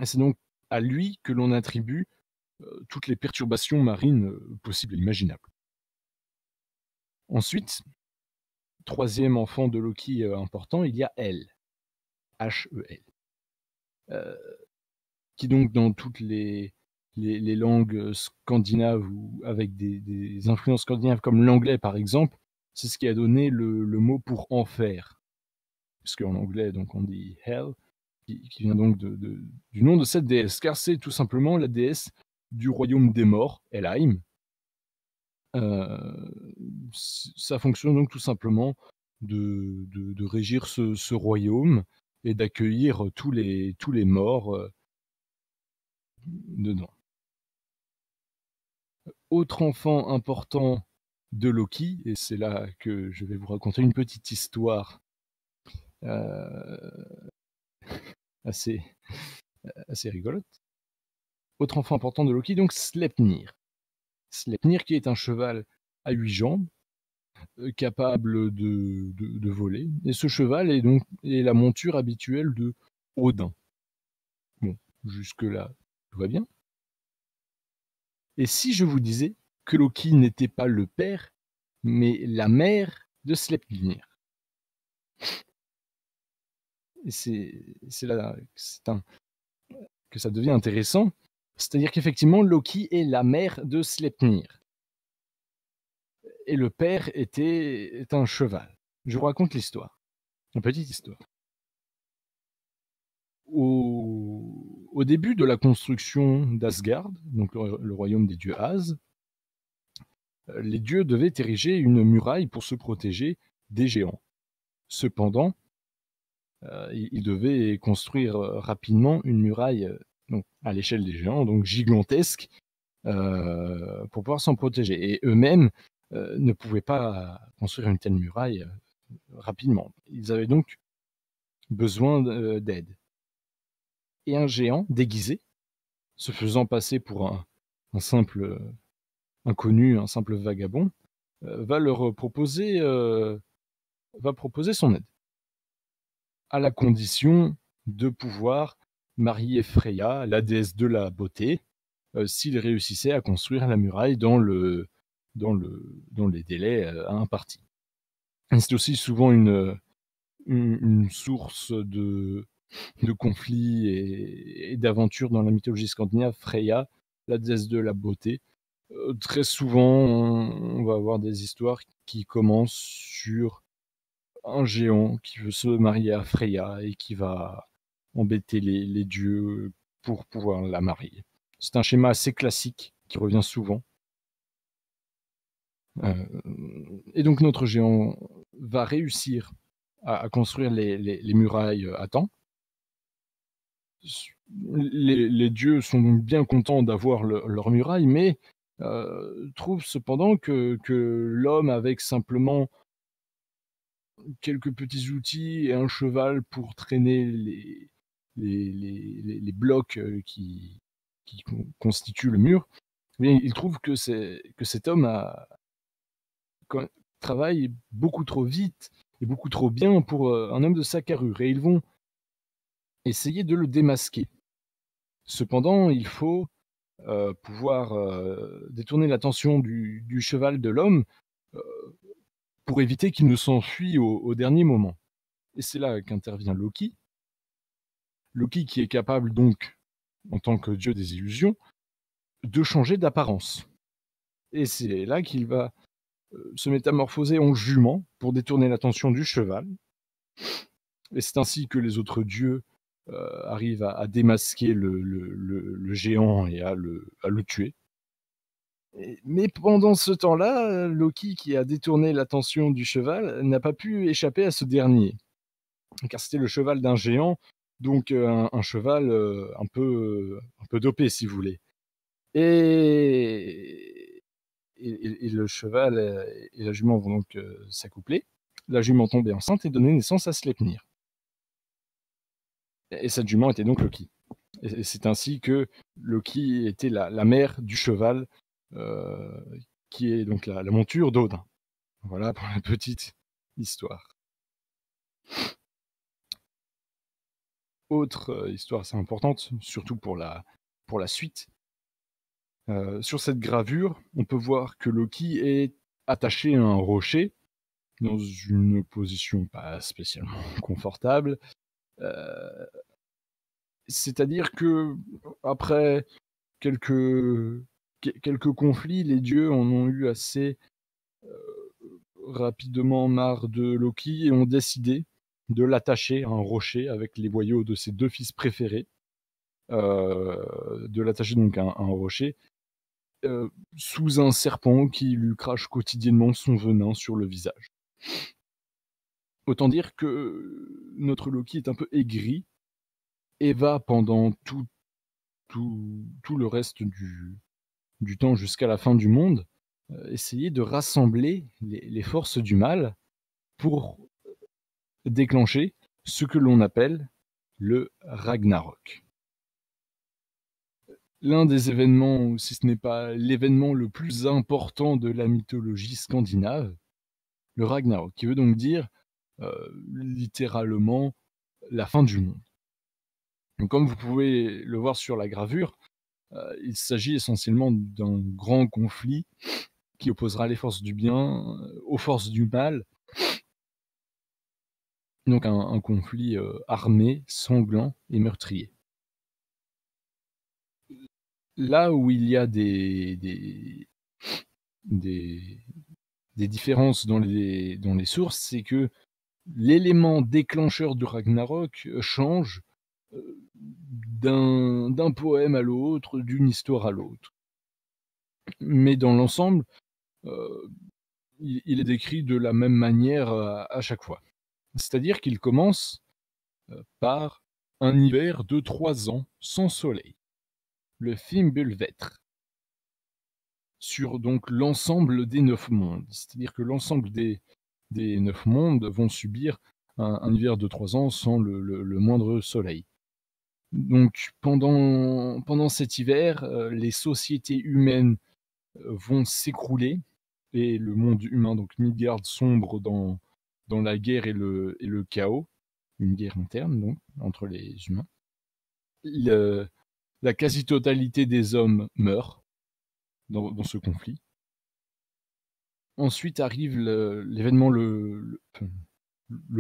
Et c'est donc à lui que l'on attribue toutes les perturbations marines possibles et imaginables. Ensuite, troisième enfant de Loki important, il y a Hel, H-E-L, qui donc dans toutes les langues scandinaves ou avec des influences scandinaves comme l'anglais par exemple, c'est ce qui a donné le mot pour enfer. Puisque en anglais, donc on dit hell, qui vient donc du nom de cette déesse, car c'est tout simplement la déesse du royaume des morts, Helheim. Ça fonctionne donc tout simplement de régir ce royaume et d'accueillir tous les morts dedans. Autre enfant important de Loki, et c'est là que je vais vous raconter une petite histoire assez rigolote. Autre enfant important de Loki, donc Sleipnir. Sleipnir qui est un cheval à 8 jambes, capable de voler. Et ce cheval est la monture habituelle de Odin. Bon, jusque-là, tout va bien. Et si je vous disais que Loki n'était pas le père, mais la mère de Sleipnir? Et c'est là que ça devient intéressant. C'est-à-dire qu'effectivement, Loki est la mère de Sleipnir. Et le père est un cheval. Je vous raconte l'histoire. Une petite histoire. Au début de la construction d'Asgard, donc le royaume des dieux As, les dieux devaient ériger une muraille pour se protéger des géants. Cependant, ils devaient construire rapidement une muraille donc, à l'échelle des géants, donc gigantesque, pour pouvoir s'en protéger. Et eux-mêmes ne pouvaient pas construire une telle muraille rapidement. Ils avaient donc besoin d'aide. Et un géant déguisé, se faisant passer pour un simple inconnu, un simple vagabond, va proposer son aide, à la condition de pouvoir marier Freya, la déesse de la beauté, s'il réussissait à construire la muraille dans les délais impartis. C'est aussi souvent une source de conflits et d'aventures dans la mythologie scandinave. Freya, la déesse de la beauté. Très souvent, on va avoir des histoires qui commencent sur un géant qui veut se marier à Freya et qui va embêter les dieux pour pouvoir la marier. C'est un schéma assez classique qui revient souvent. Et donc notre géant va réussir à construire les murailles à temps. Les dieux sont donc bien contents d'avoir leur muraille, mais trouvent cependant que l'homme, avec simplement quelques petits outils et un cheval pour traîner les blocs, qui constituent le mur. Mais il trouve que cet homme quand travaille beaucoup trop vite et beaucoup trop bien pour, un homme de sa carrure, et ils vont essayer de le démasquer. Cependant, il faut, pouvoir, détourner l'attention du cheval de l'homme, heu, pour éviter qu'il ne s'enfuit au dernier moment, et c'est là qu'intervient Loki. Loki qui est capable donc, en tant que dieu des illusions, de changer d'apparence, et c'est là qu'il va, se métamorphoser en jument pour détourner l'attention du cheval, et c'est ainsi que les autres dieux, arrivent à démasquer le géant et à le tuer. Mais pendant ce temps-là, Loki, qui a détourné l'attention du cheval, n'a pas pu échapper à ce dernier, car c'était le cheval d'un géant, donc un cheval, un peu dopé, si vous voulez. Et et le cheval, et la jument vont donc, s'accoupler. La jument tombait enceinte et donnait naissance à Sleipnir. Et cette jument était donc Loki. Et c'est ainsi que Loki était la mère du cheval, heu, qui est donc la monture d'Odin. Voilà pour la petite histoire. Autre, histoire assez importante, surtout pour la suite, sur cette gravure, on peut voir que Loki est attaché à un rocher, dans une position pas spécialement confortable, heu, c'est-à-dire qu'après quelques quelques conflits, les dieux en ont eu assez, rapidement marre de Loki et ont décidé de l'attacher à un rocher avec les boyaux de ses 2 fils préférés, de l'attacher donc à un rocher, sous un serpent qui lui crache quotidiennement son venin sur le visage. Autant dire que notre Loki est un peu aigri et va pendant tout le reste du temps jusqu'à la fin du monde, essayer de rassembler les forces du mal pour déclencher ce que l'on appelle le Ragnarok. L'un des événements, ou si ce n'est pas l'événement le plus important de la mythologie scandinave, le Ragnarok, qui veut donc dire, littéralement la fin du monde. Donc comme vous pouvez le voir sur la gravure, il s'agit essentiellement d'un grand conflit qui opposera les forces du bien, aux forces du mal, donc un conflit, armé, sanglant et meurtrier. Là où il y a des des différences dans les sources, c'est que l'élément déclencheur du Ragnarok, change, d'un poème à l'autre, d'une histoire à l'autre. Mais dans l'ensemble, heu, il est décrit de la même manière à chaque fois. C'est-à-dire qu'il commence, par un hiver de 3 ans sans soleil, le Fimbulvetr, sur donc l'ensemble des 9 mondes. C'est-à-dire que l'ensemble des 9 mondes vont subir un hiver de 3 ans sans le moindre soleil. Donc pendant cet hiver, les sociétés humaines, vont s'écrouler, et le monde humain, donc Midgard, sombre dans la guerre et le chaos, une guerre interne donc entre les humains. Le La quasi-totalité des hommes meurent dans ce conflit. Ensuite arrive l'événement le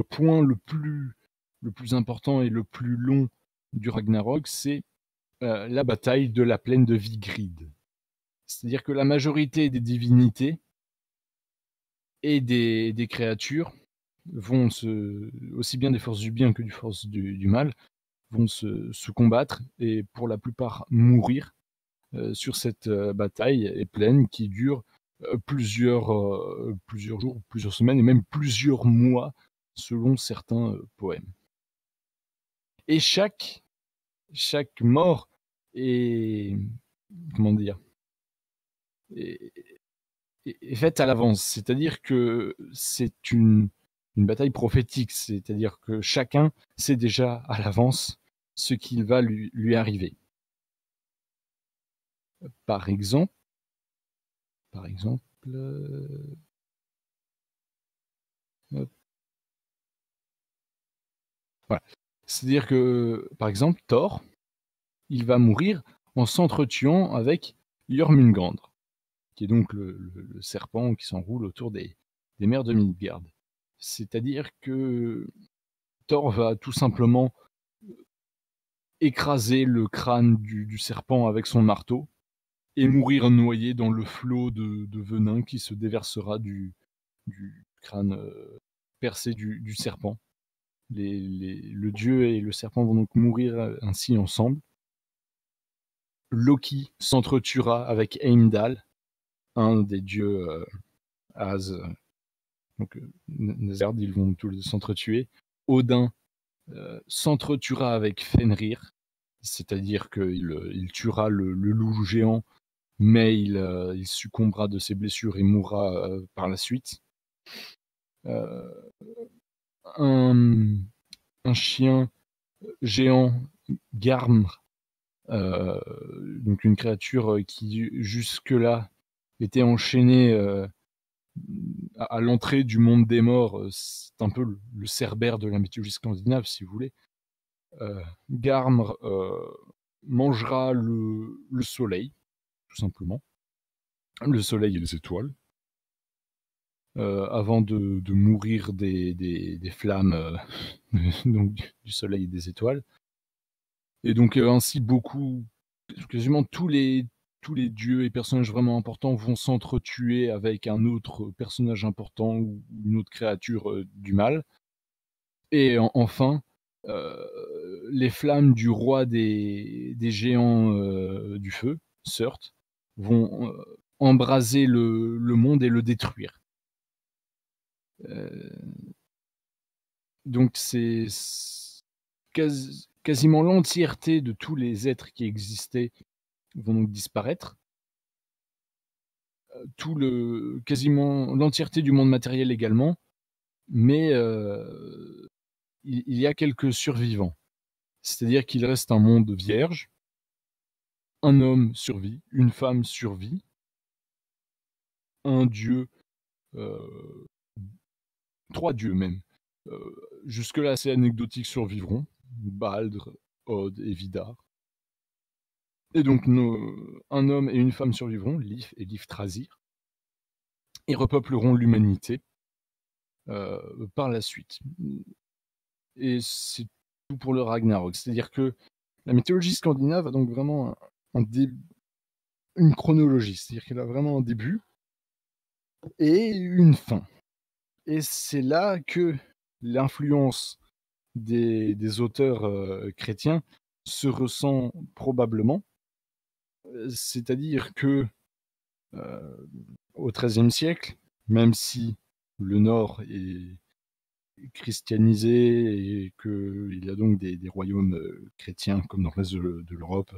point le plus important et le plus long du Ragnarok, c'est, la bataille de la plaine de Vigrid. C'est-à-dire que la majorité des divinités et des créatures vont aussi bien des forces du bien que des forces du mal, vont se combattre et pour la plupart mourir, sur cette, bataille et plaine qui dure, plusieurs jours, plusieurs semaines et même plusieurs mois selon certains, poèmes. Et chaque mort est, comment dire? Est est faite à l'avance. C'est-à-dire que c'est une bataille prophétique, c'est-à-dire que chacun sait déjà à l'avance ce qu'il va lui arriver. Par exemple, hop, voilà. C'est-à-dire que, par exemple, Thor, il va mourir en s'entretuant avec Jormungandr, qui est donc le serpent qui s'enroule autour des mers de Midgard. C'est-à-dire que Thor va tout simplement écraser le crâne du serpent avec son marteau et mourir noyé dans le flot de venin qui se déversera du crâne percé du serpent. Le dieu et le serpent vont donc mourir ainsi ensemble. Loki s'entretuera avec Heimdall, un des dieux As, donc Nazgûl, ils vont tous les deux s'entretuer. Odin s'entretuera avec Fenrir, c'est-à-dire qu'il tuera le loup géant, mais il succombera de ses blessures et mourra par la suite. Euh, un, un chien géant, Garm, donc une créature qui jusque-là était enchaînée à l'entrée du monde des morts. C'est un peu le cerbère de la mythologie scandinave, si vous voulez. Garm mangera le soleil, tout simplement. Le soleil et les étoiles. Avant de mourir des flammes donc, du soleil et des étoiles. Et donc ainsi quasiment tous les dieux et personnages vraiment importants vont s'entretuer avec un autre personnage important ou une autre créature du mal. Et enfin, les flammes du roi des géants du feu, Surt, vont embraser le monde et le détruire. Donc c'est quasiment l'entièreté de tous les êtres qui existaient vont donc disparaître. Quasiment l'entièreté du monde matériel également, mais il y a quelques survivants. C'est-à-dire qu'il reste un monde vierge, un homme survit, une femme survit, un dieu, euh, 3 dieux même. Jusque-là, c'est anecdotique, survivront. Baldr, Od et Vidar. Et donc, un homme et une femme survivront, Lif et Liftrazir, et repeupleront l'humanité par la suite. Et c'est tout pour le Ragnarok. C'est-à-dire que la mythologie scandinave a donc vraiment une chronologie. C'est-à-dire qu'elle a vraiment un début et une fin. Et c'est là que l'influence des auteurs chrétiens se ressent probablement. C'est-à-dire que au XIIIe siècle, même si le Nord est christianisé et qu'il y a donc des royaumes chrétiens comme dans le reste de l'Europe,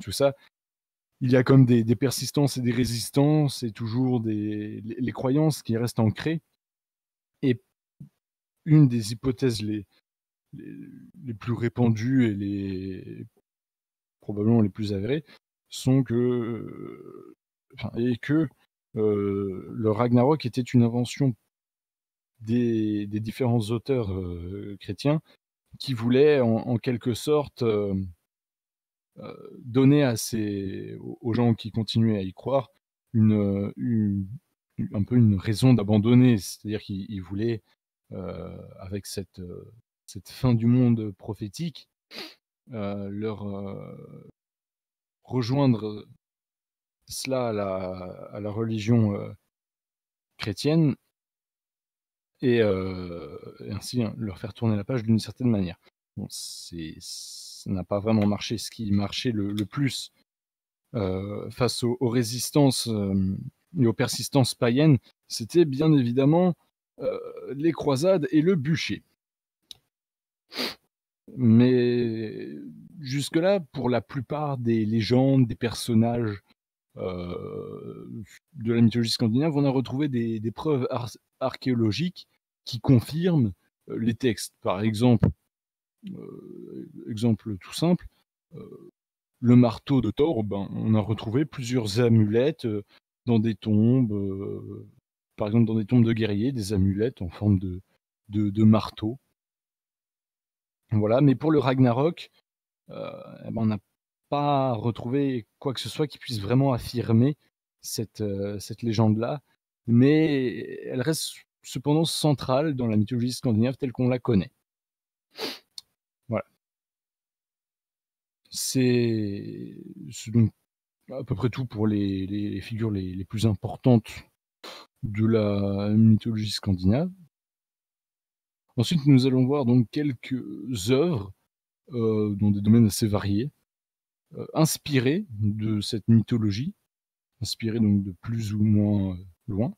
tout ça, il y a comme des persistances et des résistances et toujours les croyances qui restent ancrées. Et une des hypothèses les plus répandues et probablement les plus avérées sont que le Ragnarok était une invention des différents auteurs chrétiens qui voulaient en quelque sorte donner aux gens qui continuaient à y croire un peu une raison d'abandonner. C'est-à-dire qu'ils voulaient, avec cette fin du monde prophétique, leur rejoindre cela à la religion chrétienne et ainsi leur faire tourner la page d'une certaine manière. Bon, ça n'a pas vraiment marché. Ce qui marchait le plus face aux résistances et aux persistances païennes, c'était bien évidemment les croisades et le bûcher. Mais jusque-là, pour la plupart des légendes, des personnages de la mythologie scandinave, on a retrouvé des preuves archéologiques qui confirment les textes. Par exemple, exemple tout simple, le marteau de Thor, ben, on a retrouvé plusieurs amulettes dans des tombes, par exemple dans des tombes de guerriers, des amulettes en forme de marteau. Voilà, mais pour le Ragnarok, eh ben, on n'a pas retrouvé quoi que ce soit qui puisse vraiment affirmer cette légende-là, mais elle reste cependant centrale dans la mythologie scandinave telle qu'on la connaît. Voilà. C'est donc à peu près tout pour les figures les plus importantes de la mythologie scandinave. Ensuite, nous allons voir donc quelques œuvres dans des domaines assez variés, inspirées de cette mythologie, inspirées donc de plus ou moins loin.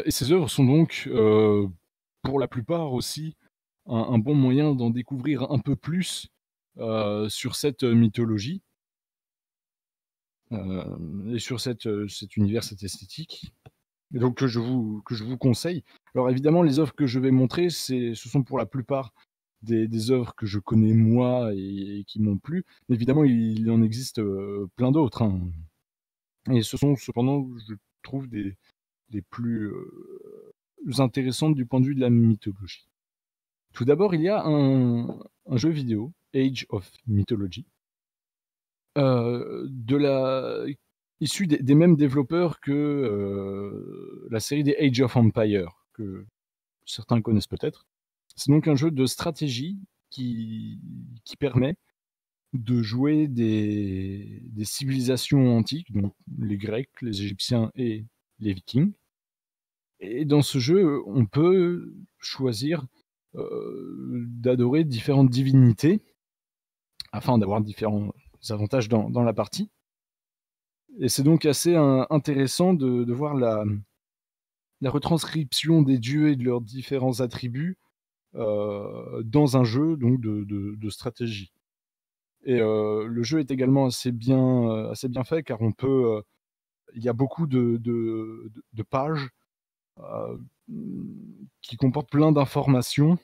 Et ces œuvres sont donc, pour la plupart aussi, un bon moyen d'en découvrir un peu plus sur cette mythologie et sur cet univers, cette esthétique. Et donc que je vous conseille. Alors évidemment, les œuvres que je vais montrer, ce sont pour la plupart des œuvres que je connais moi et qui m'ont plu. Mais évidemment, il en existe plein d'autres, hein. Et ce sont cependant, je trouve, des plus intéressantes du point de vue de la mythologie. Tout d'abord, il y a un jeu vidéo, Age of Mythology, de la issu des mêmes développeurs que la série des Age of Empires, que certains connaissent peut-être. C'est donc un jeu de stratégie qui permet de jouer des civilisations antiques, donc les Grecs, les Égyptiens et les Vikings. Et dans ce jeu, on peut choisir d'adorer différentes divinités afin d'avoir différents avantages dans la partie. Et c'est donc assez intéressant de voir la retranscription des dieux et de leurs différents attributs dans un jeu donc de stratégie. Et le jeu est également assez bien fait car il y a beaucoup de pages euh, qui comportent plein d'informations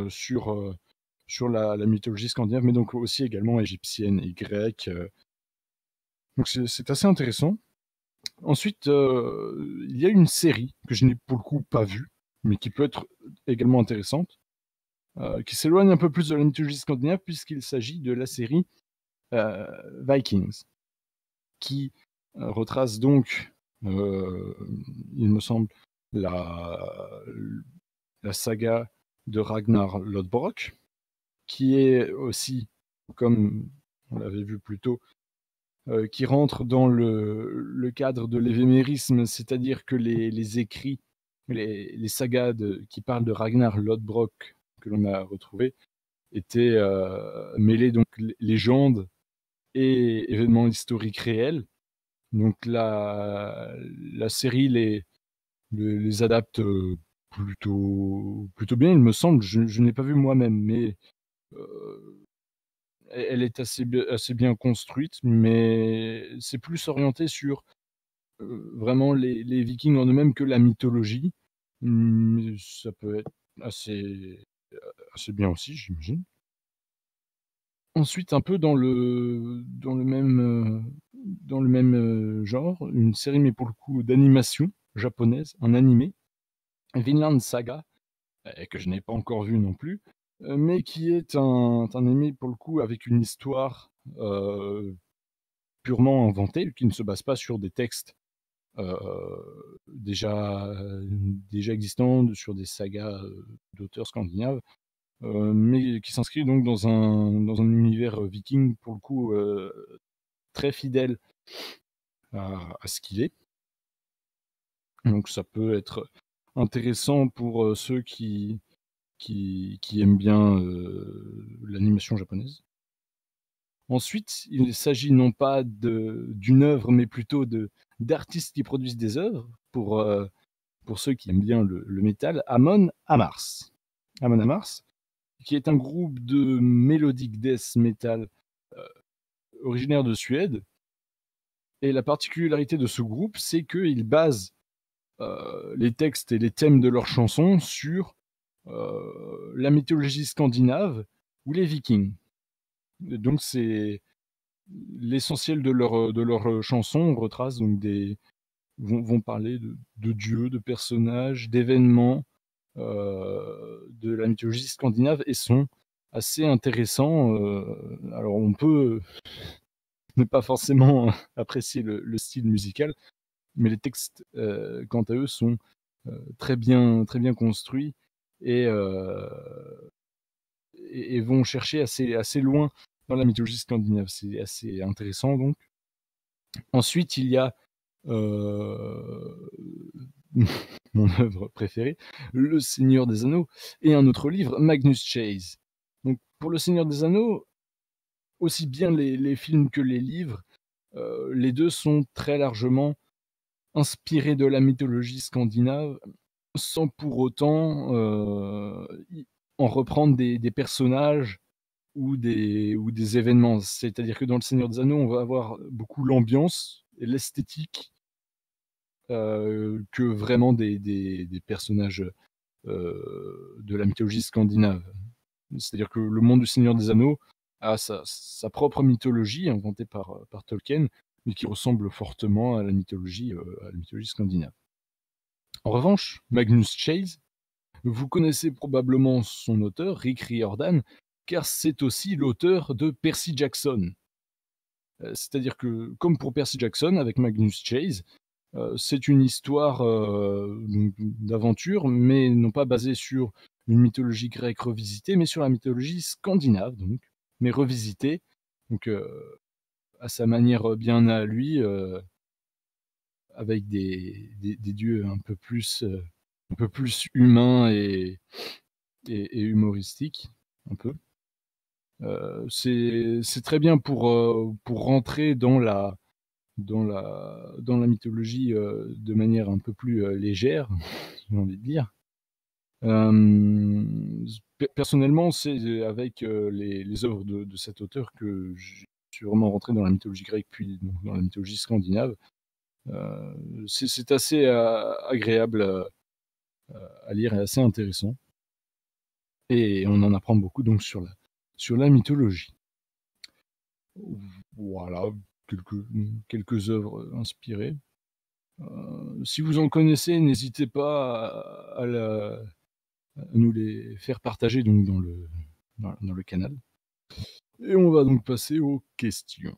sur la mythologie scandinave, mais donc aussi également égyptienne et grecque. Donc c'est assez intéressant. Ensuite, il y a une série que je n'ai pour le coup pas vue, mais qui peut être également intéressante, qui s'éloigne un peu plus de la mythologie scandinave puisqu'il s'agit de la série Vikings, qui retrace donc, euh, il me semble, la, la saga de Ragnar Lodbrok, qui est aussi, comme on l'avait vu plus tôt, qui rentre dans le cadre de l'évémérisme, c'est-à-dire que les écrits, les sagas qui parlent de Ragnar Lodbrok que l'on a retrouvés étaient mêlés donc légendes et événements historiques réels. Donc la série les adapte plutôt bien, il me semble. Je n'ai pas vu moi-même, mais elle est assez bien construite, mais c'est plus orienté sur vraiment les Vikings en eux-mêmes que la mythologie. Ça peut être assez bien aussi, j'imagine. Ensuite, un peu dans le même genre, une série, mais pour le coup d'animation japonaise, un animé, Vinland Saga, que je n'ai pas encore vu non plus, mais qui est un animé pour le coup avec une histoire purement inventée, qui ne se base pas sur des textes déjà existants, sur des sagas d'auteurs scandinaves, mais qui s'inscrit donc dans un univers viking, pour le coup, très fidèle à ce qu'il est. Donc ça peut être intéressant pour ceux qui aiment bien l'animation japonaise. Ensuite, il s'agit non pas d'une œuvre, mais plutôt d'artistes qui produisent des œuvres, pour ceux qui aiment bien le métal, Amon Amarth. Amon Amarth, qui est un groupe de melodic death metal originaire de Suède. Et la particularité de ce groupe, c'est qu'il base les textes et les thèmes de leurs chansons sur, la mythologie scandinave ou les Vikings. Et donc c'est l'essentiel de leurs chansons retrace donc vont parler de dieux, de personnages, d'événements, de la mythologie scandinave et sont assez intéressants, alors on peut ne pas forcément apprécier le style musical, mais les textes, quant à eux, sont, très bien construits et heu et vont chercher assez loin dans la mythologie scandinave. C'est assez intéressant donc. Ensuite, il y a, heu, mon œuvre préférée, Le Seigneur des Anneaux et un autre livre, Magnus Chase. Donc pour Le Seigneur des Anneaux, aussi bien les films que les livres, les 2 sont très largement inspirés de la mythologie scandinave, sans pour autant, y en reprendre des personnages ou des événements. C'est-à-dire que dans Le Seigneur des Anneaux, on va avoir beaucoup l'ambiance et l'esthétique, que vraiment des personnages, de la mythologie scandinave. C'est-à-dire que le monde du Seigneur des Anneaux a sa propre mythologie inventée par Tolkien, mais qui ressemble fortement à la mythologie scandinave. En revanche, Magnus Chase, vous connaissez probablement son auteur, Rick Riordan, car c'est aussi l'auteur de Percy Jackson. C'est-à-dire que, comme pour Percy Jackson avec Magnus Chase, c'est une histoire, donc d'aventure, mais non pas basée sur une mythologie grecque revisitée, mais sur la mythologie scandinave donc, mais revisitée, donc à sa manière, bien à lui, avec des dieux un peu plus humains et humoristiques, un peu. C'est très bien pour rentrer dans la mythologie, de manière un peu plus, légère, j'ai envie de dire. Personnellement, c'est avec, les œuvres de cet auteur que je suis vraiment rentré dans la mythologie grecque, puis donc dans la mythologie scandinave. C'est assez, agréable, à lire et assez intéressant et on en apprend beaucoup donc sur la mythologie. Voilà, quelques œuvres, inspirées. Si vous en connaissez, n'hésitez pas à nous les faire partager donc dans le canal et on va donc passer aux questions.